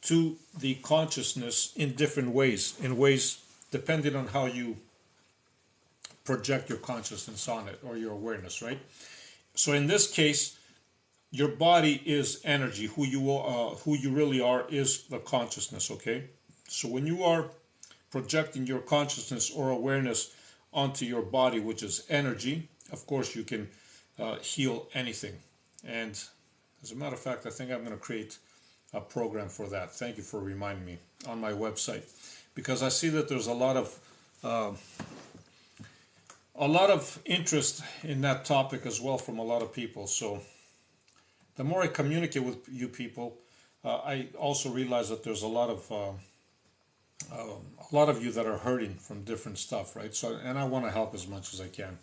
to the consciousness in different ways, in ways depending on how you project your consciousness on it or your awareness, right? So in this case, your body is energy. Who you really are is the consciousness, okay? So when you are projecting your consciousness or awareness onto your body, which is energy, of course you can heal anything. And as a matter of fact, I think I'm going to create a program for that. Thank you for reminding me on my website, because I see that there's a lot of interest in that topic as well from a lot of people. So the more I communicate with you people, I also realize that there's a lot of you that are hurting from different stuff, right? So, and I want to help as much as I can.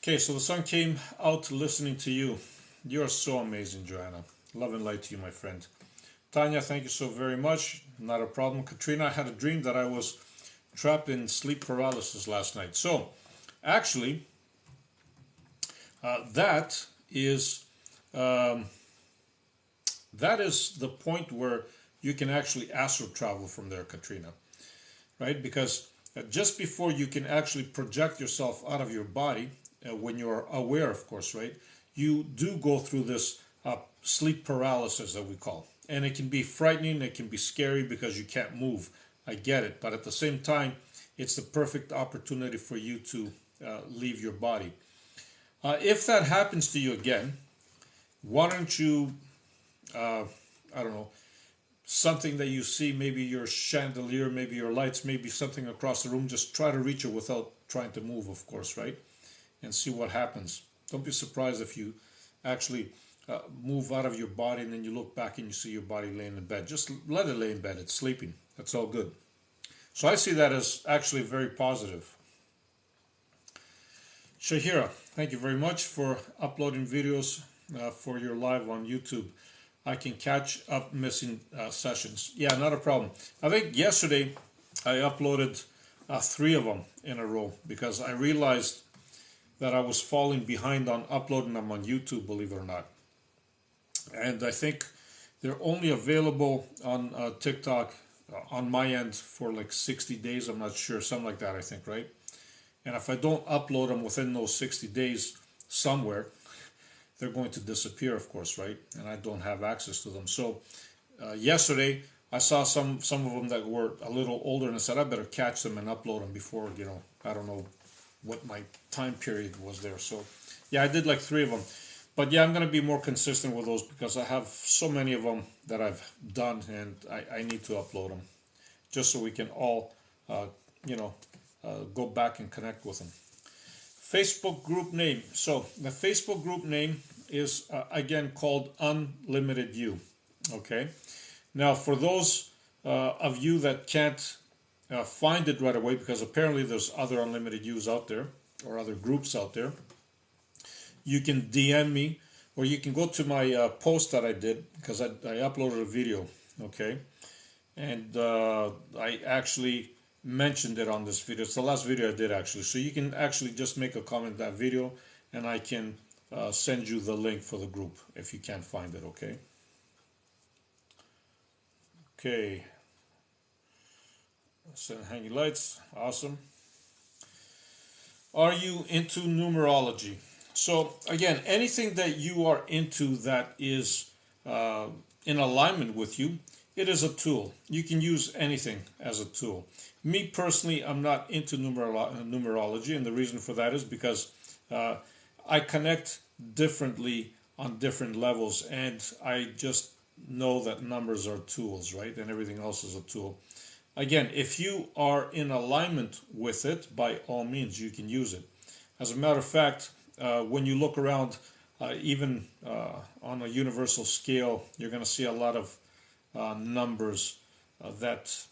Okay, so the sun came out listening to you. You are so amazing, Joanna. Love and light to you, my friend. Tanya, thank you so very much. Not a problem. Katrina, I had a dream that I was trapped in sleep paralysis last night. So, actually, that is the point where you can actually astral travel from there, Katrina, right? Because just before you can actually project yourself out of your body, when you're aware, of course, right, you do go through this sleep paralysis that we call. And it can be frightening, it can be scary because you can't move. I get it. But at the same time, it's the perfect opportunity for you to leave your body. If that happens to you again, why don't you, I don't know, something that you see, maybe your chandelier, maybe your lights, maybe something across the room, just try to reach it without trying to move, of course, right? And see what happens. Don't be surprised if you actually move out of your body and then you look back and you see your body laying in bed. Just let it lay in bed. It's sleeping. That's all good. So I see that as actually very positive. Shahira, thank you very much for uploading videos for your live on YouTube. I can catch up missing sessions. Yeah, not a problem. I think yesterday I uploaded 3 of them in a row because I realized that I was falling behind on uploading them on YouTube, believe it or not. And I think they're only available on TikTok on my end for like 60 days. I'm not sure, something like that, I think, right? And if I don't upload them within those 60 days somewhere, they're going to disappear, of course, right? And I don't have access to them. So yesterday, I saw some of them that were a little older, and I said, I better catch them and upload them before, I don't know what my time period was there. So yeah, I did like 3 of them. But yeah, I'm going to be more consistent with those because I have so many of them that I've done, and I need to upload them just so we can all, go back and connect with them. Facebook group name. So the Facebook group name is again called Unlimited You. Okay. Now, for those of you that can't find it right away, because apparently there's other Unlimited Yous out there or other groups out there, you can DM me, or you can go to my post that I did, because I uploaded a video, okay, and I actually mentioned it on this video. It's the last video I did, actually, so you can actually just make a comment that video, and I can send you the link for the group if you can't find it. Okay. Okay. Send hanging lights. Awesome. Are you into numerology? So again, anything that you are into that is in alignment with you, it is a tool. You can use anything as a tool. Me personally, I'm not into numerology, and the reason for that is because I connect differently on different levels, and I just know that numbers are tools, right? And everything else is a tool. Again, if you are in alignment with it, by all means, you can use it. As a matter of fact, when you look around, even on a universal scale, you're going to see a lot of numbers that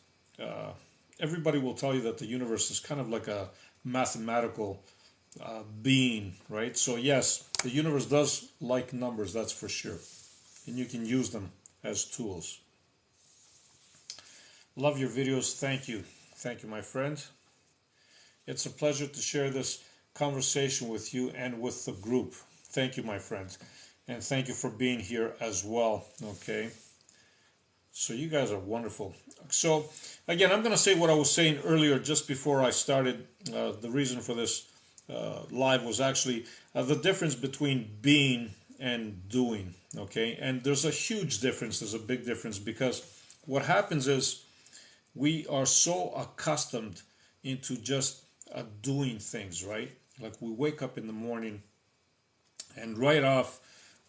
everybody will tell you that the universe is kind of like a mathematical being, right? So yes, the universe does like numbers, that's for sure. And you can use them as tools. Love your videos. Thank you. Thank you, my friend. It's a pleasure to share this conversation with you and with the group. Thank you, my friend. And thank you for being here as well. Okay. So you guys are wonderful. So again, I'm going to say what I was saying earlier just before I started. The reason for this live was actually the difference between being and doing. Okay. And there's a huge difference. There's a big difference, because what happens is we are so accustomed into just doing things, right? Like we wake up in the morning, and right off,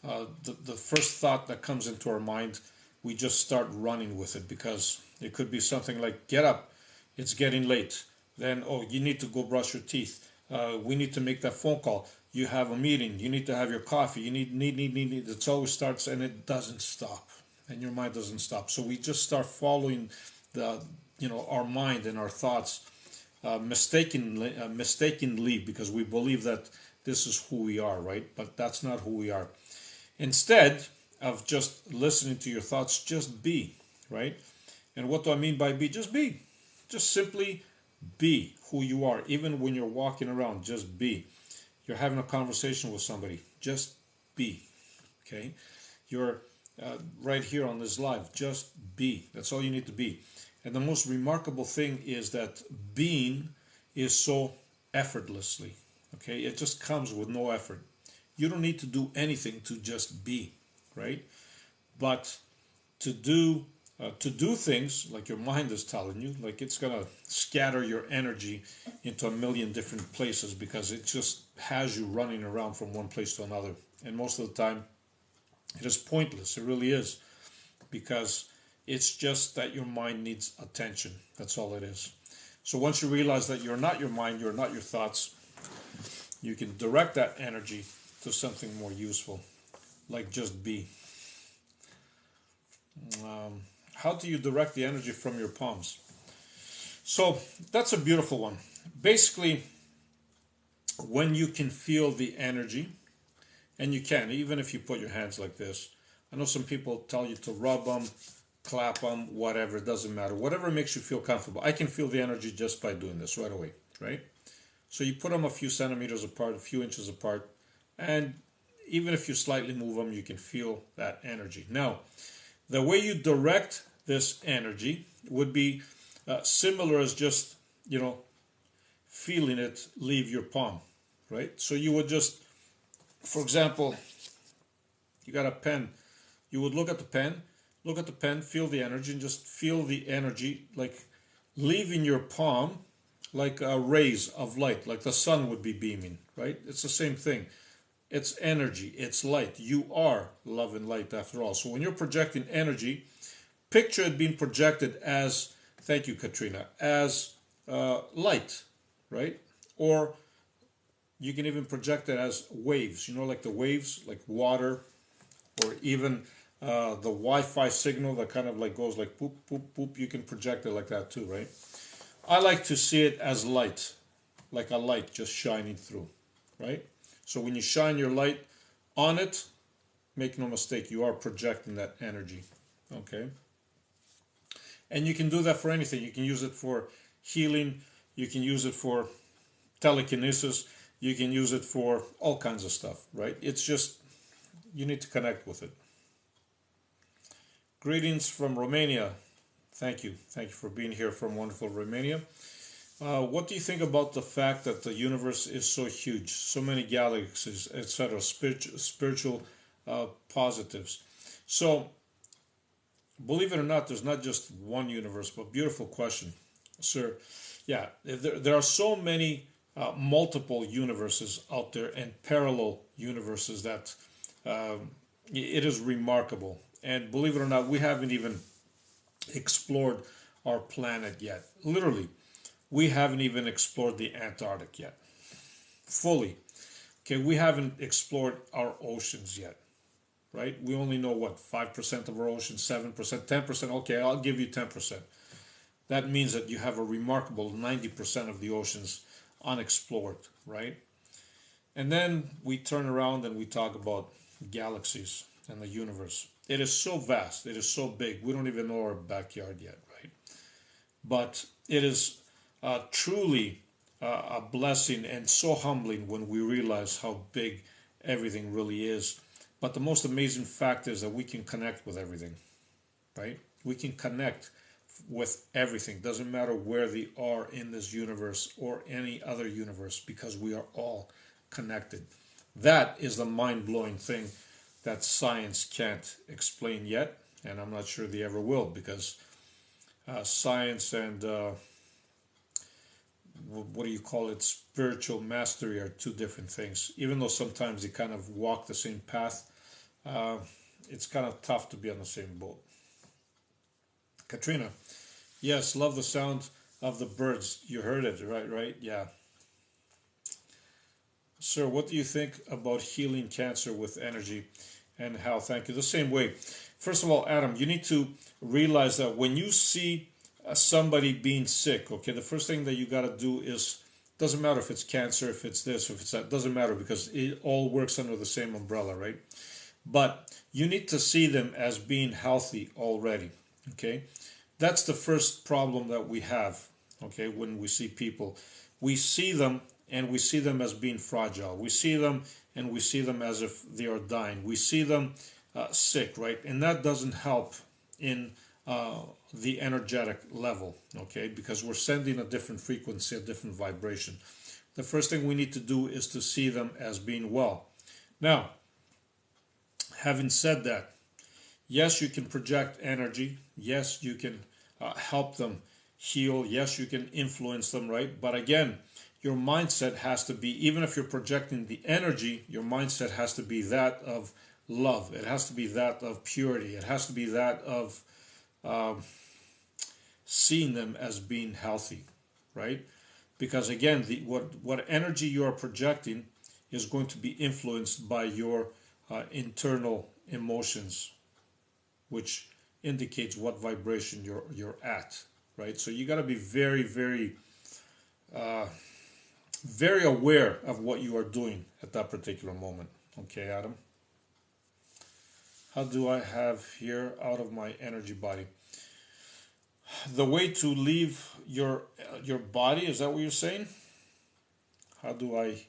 the first thought that comes into our mind, we just start running with it, because it could be something like, get up, it's getting late. Then, oh, you need to go brush your teeth. We need to make that phone call. You have a meeting. You need to have your coffee. You need. It always starts, and it doesn't stop. And your mind doesn't stop. So we just start following our mind and our thoughts mistakenly, because we believe that this is who we are, right? But that's not who we are. Instead of just listening to your thoughts, just be, right? And what do I mean by be? Just be. Just simply be who you are. Even when you're walking around, just be. You're having a conversation with somebody, just be. Okay? You're right here on this live, just be. That's all you need to be. And the most remarkable thing is that being is so effortlessly. Okay? It just comes with no effort. You don't need to do anything to just be, right? But to do things like your mind is telling you, like it's gonna scatter your energy into a million different places, because it just has you running around from one place to another. And most of the time, it is pointless. It really is, because it's just that your mind needs attention. That's all it is. So once you realize that you're not your mind, you're not your thoughts, you can direct that energy to something more useful, like just be. How do you direct the energy from your palms? So that's a beautiful one. Basically, when you can feel the energy, and you can, even if you put your hands like this. I know some people tell you to rub them, clap them, whatever, it doesn't matter. Whatever makes you feel comfortable. I can feel the energy just by doing this right away, right? So you put them a few centimeters apart, a few inches apart, and even if you slightly move them, you can feel that energy. Now, the way you direct this energy would be similar as just, feeling it leave your palm, right? So you would just, for example, you got a pen. You would look at the pen, feel the energy, and just feel the energy like leaving your palm like a rays of light, like the sun would be beaming, right? It's the same thing. It's energy, it's light. You are love and light after all. So when you're projecting energy, picture it being projected as, thank you, Katrina, as light, right? Or You can even project it as waves, like the waves, like water, or even the Wi-Fi signal that kind of like goes like poop, poop, poop. You can project it like that too, right? I like to see it as light, like a light just shining through, right? So when you shine your light on it, make no mistake, you are projecting that energy, okay? And you can do that for anything. You can use it for healing. You can use it for telekinesis. You can use it for all kinds of stuff, right? It's just, you need to connect with it. Greetings from Romania. Thank you. Thank you for being here from wonderful Romania. What do you think about the fact that the universe is so huge, so many galaxies, etc., spiritual positives? So, believe it or not, there's not just one universe, but beautiful question, sir. Yeah, there are so many multiple universes out there and parallel universes that it is remarkable. And believe it or not, we haven't even explored our planet yet. Literally, we haven't even explored the Antarctic yet, fully. Okay, we haven't explored our oceans yet, right? We only know what, 5% of our oceans, 7%, 10%. Okay, I'll give you 10%. That means that you have a remarkable 90% of the oceans unexplored, right? And then we turn around and we talk about galaxies and the universe. It is so vast, it is so big, we don't even know our backyard yet, right? But it is truly a blessing and so humbling when we realize how big everything really is. But the most amazing fact is that we can connect with everything, right? We can connect with everything. Doesn't matter where they are in this universe or any other universe, because we are all connected. That is the mind-blowing thing that science can't explain yet, and I'm not sure they ever will, because science and what do you call it, spiritual mastery are two different things. Even though sometimes they kind of walk the same path, uh, it's kind of tough to be on the same boat. Katrina, yes, love the sound of the birds. You heard it, right? Yeah. Sir, what do you think about healing cancer with energy and how? Thank you. The same way. First of all, Adam, you need to realize that when you see somebody being sick, okay, the first thing that you got to do is, doesn't matter if it's cancer, if it's this, if it's that, doesn't matter, because it all works under the same umbrella, right? But you need to see them as being healthy already, okay? That's the first problem that we have, okay, when we see people. We see them and we see them as being fragile. We see them and we see them as if they are dying. We see them sick, right? And that doesn't help in the energetic level, okay, because we're sending a different frequency, a different vibration. The first thing we need to do is to see them as being well. Now, having said that, yes, you can project energy. Yes, you can help them heal. Yes, you can influence them, right? But again, your mindset has to be, even if you're projecting the energy, your mindset has to be that of love. It has to be that of purity. It has to be that of seeing them as being healthy, right? Because again, what energy you are projecting is going to be influenced by your internal emotions, which indicates what vibration you're at, right? So you got to be very, very, very aware of what you are doing at that particular moment. Okay, Adam. How do I have here out of my energy body? The way to leave your body, is that what you're saying? How do I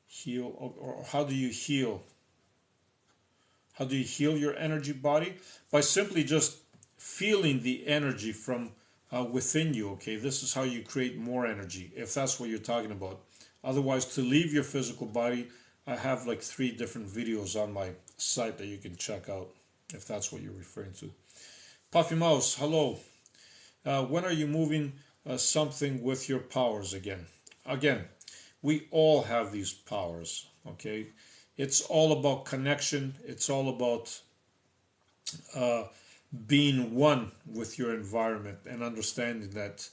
heal, or how do you heal? How do you heal your energy body? By simply just feeling the energy from within you, okay? This is how you create more energy, if that's what you're talking about. Otherwise, to leave your physical body, I have like 3 different videos on my site that you can check out, if that's what you're referring to. Puffy Mouse, hello. When are you moving something with your powers again? Again, we all have these powers, okay? It's all about connection. It's all about being one with your environment and understanding that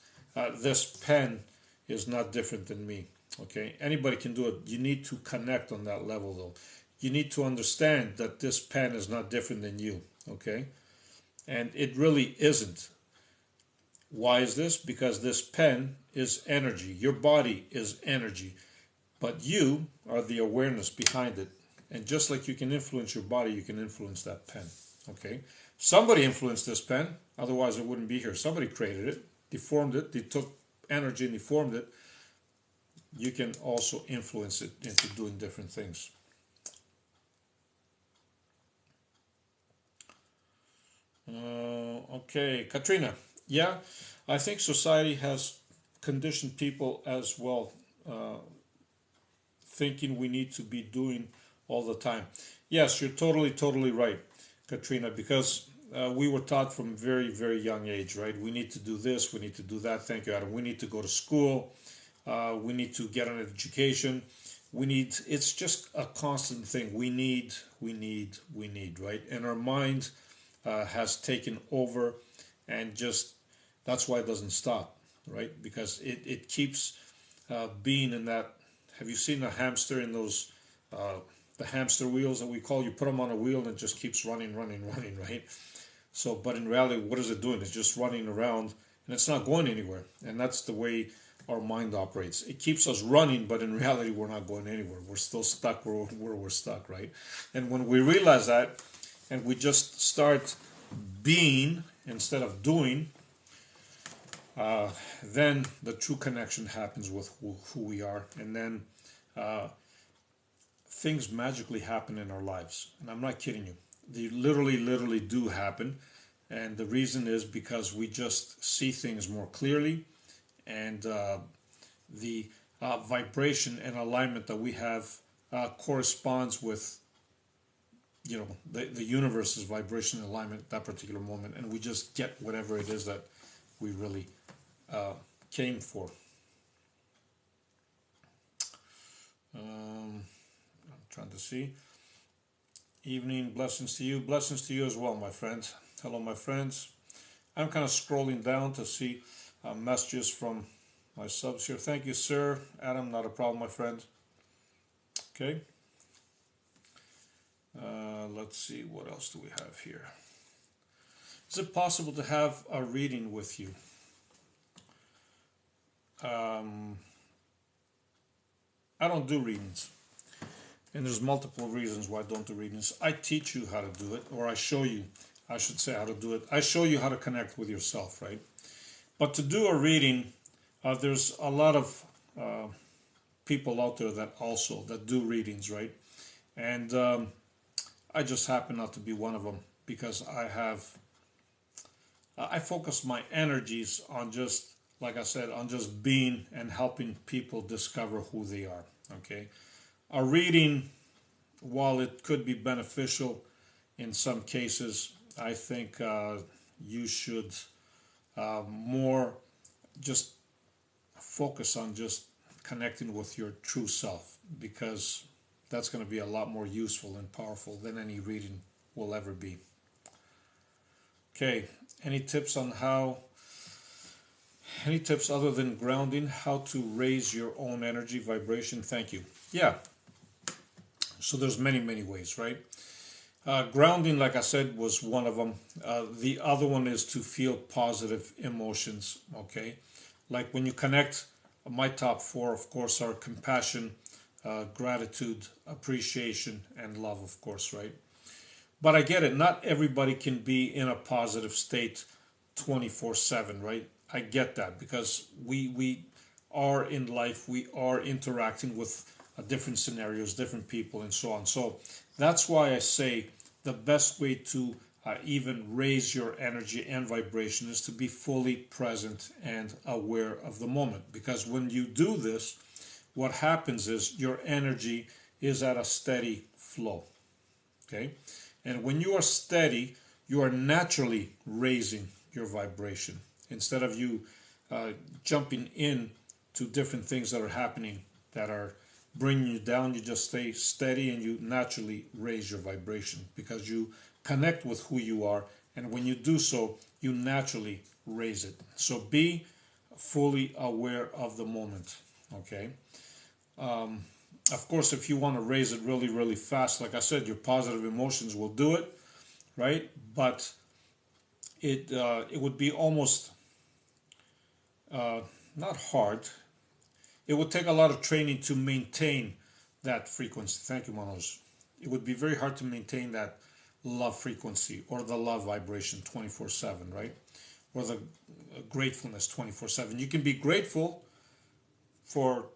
this pen is not different than me. Okay, anybody can do it. You need to connect on that level, though. You need to understand that this pen is not different than you. Okay, and it really isn't. Why is this? Because this pen is energy. Your body is energy, but you are the awareness behind it. And just like you can influence your body, you can influence that pen. Okay, somebody influenced this pen, otherwise it wouldn't be here. Somebody created it, deformed it, they took energy and deformed it. You can also influence it into doing different things. Okay, Katrina. Yeah, I think society has conditioned people as well, thinking we need to be doing all the time. Yes, you're totally right, Katrina, because we were taught from very young age, right? We need to do this, we need to do that. Thank you, Adam. We need to go to school. We need to get an education. We need. It's just a constant thing. We need, right? And our mind has taken over, and just that's why it doesn't stop, right? Because it keeps being in that. Have you seen a hamster in those the hamster wheels that we call? You put them on a wheel and it just keeps running, right? So, but in reality, what is it doing? It's just running around and it's not going anywhere. And that's the way our mind operates. It keeps us running, but in reality, we're not going anywhere. We're still stuck where we're stuck, right? And when we realize that and we just start being instead of doing, then the true connection happens with who we are. And then things magically happen in our lives. And I'm not kidding you. They literally do happen. And the reason is because we just see things more clearly, and the vibration and alignment that we have corresponds with, the universe's vibration and alignment at that particular moment, and we just get whatever it is that we really came for. I'm trying to see. Evening, blessings to you as well, my friend. Hello, my friends. I'm kind of scrolling down to see messages from my subs here. Thank you, sir. Adam, not a problem, my friend. Okay. Let's see, what else do we have here? Is it possible to have a reading with you? I don't do readings. And there's multiple reasons why I don't do readings. I teach you how to do it, or I show you, I should say, how to do it. I show you how to connect with yourself, right? But to do a reading, there's a lot of people out there that do readings, right? And I just happen not to be one of them because I focus my energies on just, like I said, on just being and helping people discover who they are, okay? A reading, while it could be beneficial in some cases, I think you should more just focus on just connecting with your true self, because that's going to be a lot more useful and powerful than any reading will ever be. Okay, any tips other than grounding, how to raise your own energy vibration? Thank you. Yeah, so there's many ways, right? Grounding, like I said, was one of them. The other one is to feel positive emotions, okay? Like when you connect, my top four, of course, are compassion, gratitude, appreciation, and love, of course, right? But I get it. Not everybody can be in a positive state 24/7, right? I get that because we are in life, we are interacting with different scenarios, different people, and so on. So that's why I say the best way to even raise your energy and vibration is to be fully present and aware of the moment. Because when you do this, what happens is your energy is at a steady flow. Okay? And when you are steady, you are naturally raising your vibration. Instead of you jumping in to different things that are happening that are bringing you down, you just stay steady and you naturally raise your vibration because you connect with who you are. And when you do so, you naturally raise it. So be fully aware of the moment. Okay? Of course, if you want to raise it really, really fast, like I said, your positive emotions will do it, right? But it would be almost uh, not hard. It would take a lot of training to maintain that frequency. Thank you, Manoj. It would be very hard to maintain that love frequency or the love vibration 24/7, right? Or the gratefulness 24/7. You can be grateful for,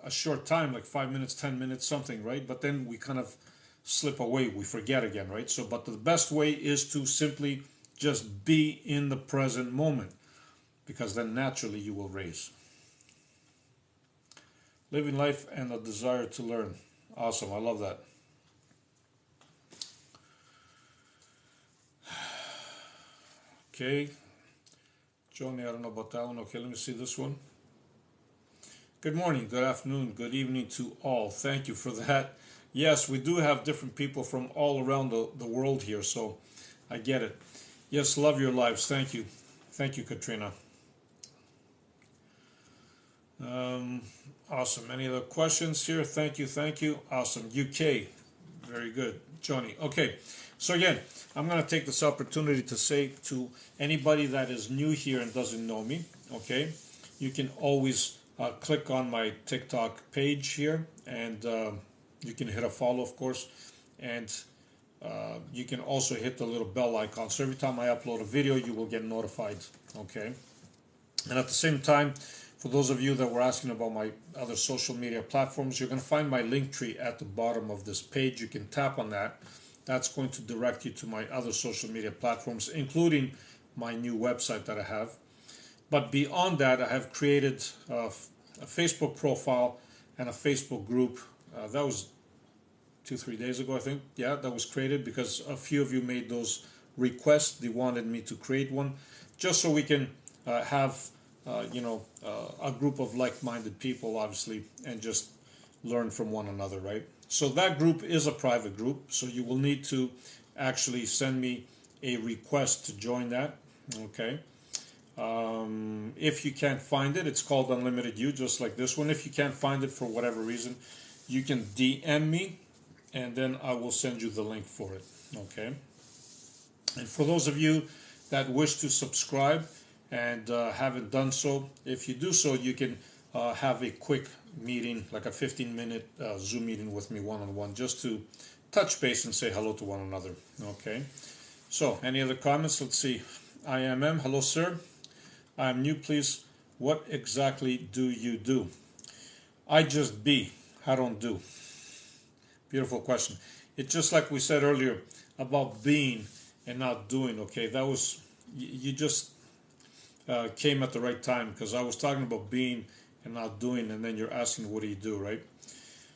a short time, like 5 minutes, 10 minutes, something, right? But then we kind of slip away, we forget again, right? So, but the best way is to simply just be in the present moment, because then naturally you will raise. Living life and a desire to learn. Awesome, I love that. Okay, Johnny, I don't know about that one. Okay, let me see this one. Good morning, good afternoon, good evening to all. Thank you for that. Yes, we do have different people from all around the world here, so I get it. Yes, love your lives. Thank you. Thank you, Katrina. Awesome. Any other questions here? Thank you, thank you. Awesome. UK. Very good. Johnny. Okay. So again, I'm going to take this opportunity to say to anybody that is new here and doesn't know me, okay, you can always click on my TikTok page here, and you can hit a follow, of course, and you can also hit the little bell icon. So every time I upload a video, you will get notified, okay? And at the same time, for those of you that were asking about my other social media platforms, you're going to find my link tree at the bottom of this page. You can tap on that. That's going to direct you to my other social media platforms, including my new website that I have. But beyond that, I have created a Facebook profile and a Facebook group. That was 2-3 days ago, I think. Yeah, that was created because a few of you made those requests. They wanted me to create one, just so we can have a group of like-minded people, obviously, and just learn from one another, right? So that group is a private group, so you will need to actually send me a request to join that, okay? If you can't find it, it's called Unlimited You, just like this one. If you can't find it for whatever reason, you can DM me, and then I will send you the link for it, okay? And for those of you that wish to subscribe and haven't done so, if you do so, you can have a quick meeting, like a 15-minute Zoom meeting with me one-on-one, just to touch base and say hello to one another, okay? So, any other comments? Let's see. IMM, hello, sir. I'm new, please. What exactly do you do? I just be. I don't do. Beautiful question. It's just like we said earlier about being and not doing, okay? That was, you just came at the right time, because I was talking about being and not doing, and then you're asking, what do you do, right?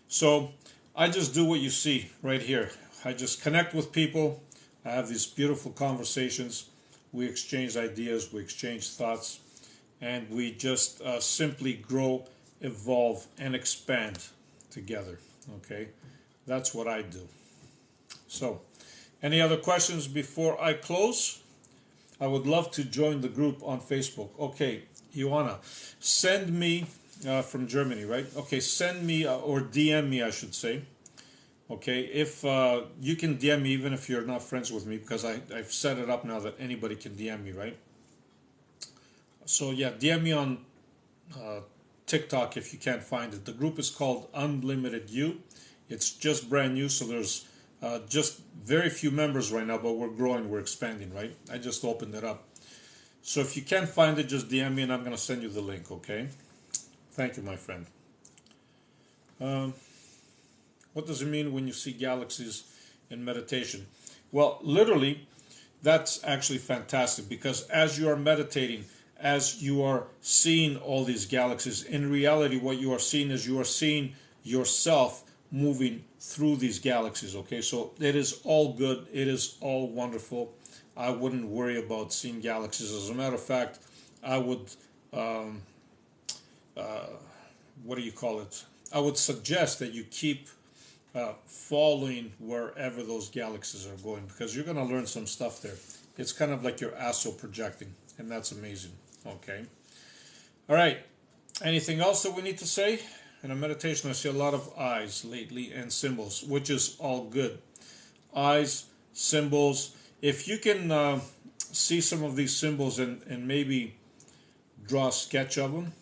So I just do what you see right here. I just connect with people. I have these beautiful conversations. We exchange ideas, we exchange thoughts, and we just simply grow, evolve, and expand together, okay? That's what I do. So, any other questions before I close? I would love to join the group on Facebook. Okay, Ioana, send me from Germany, right? Okay, send me or DM me, I should say. Okay, if you can DM me even if you're not friends with me, because I've set it up now that anybody can DM me, right? So yeah, DM me on TikTok if you can't find it. The group is called Unlimited You. It's just brand new, so there's just very few members right now, but we're growing, we're expanding, right? I just opened it up. So if you can't find it, just DM me and I'm going to send you the link, okay? Thank you, my friend. What does it mean when you see galaxies in meditation? Well, literally, that's actually fantastic, because as you are meditating, as you are seeing all these galaxies, in reality, what you are seeing is you are seeing yourself moving through these galaxies, okay? So it is all good. It is all wonderful. I wouldn't worry about seeing galaxies. As a matter of fact, I would, what do you call it? I would suggest that you keep following wherever those galaxies are going, because you're going to learn some stuff there. It's kind of like your astral projecting, and that's amazing. Okay. All right. Anything else that we need to say? In a meditation, I see a lot of eyes lately and symbols, which is all good. Eyes, symbols. If you can see some of these symbols and maybe draw a sketch of them,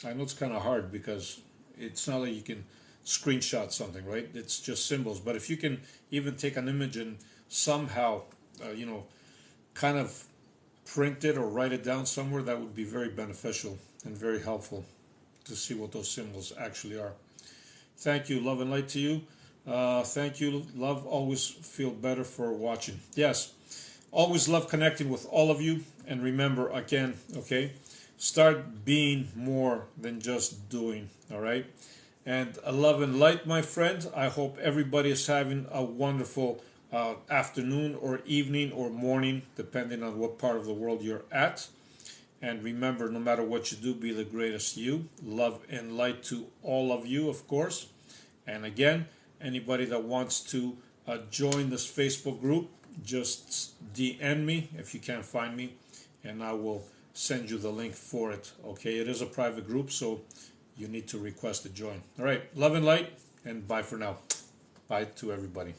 I know it's kind of hard because it's not like you can screenshot something, right? It's just symbols. But if you can even take an image and somehow, kind of print it or write it down somewhere, that would be very beneficial and very helpful to see what those symbols actually are. Thank you. Love and light to you. Thank you. Love. Always feel better for watching. Yes. Always love connecting with all of you. And remember, again, okay, start being more than just doing. All right. And love and light, my friend. I hope everybody is having a wonderful afternoon or evening or morning, depending on what part of the world you're at. And remember, no matter what you do, be the greatest you. Love and light to all of you, of course. And again, anybody that wants to join this Facebook group, just DM me if you can't find me, and I will send you the link for it. Okay, it is a private group, so you need to request to join. All right, love and light, and bye for now. Bye to everybody.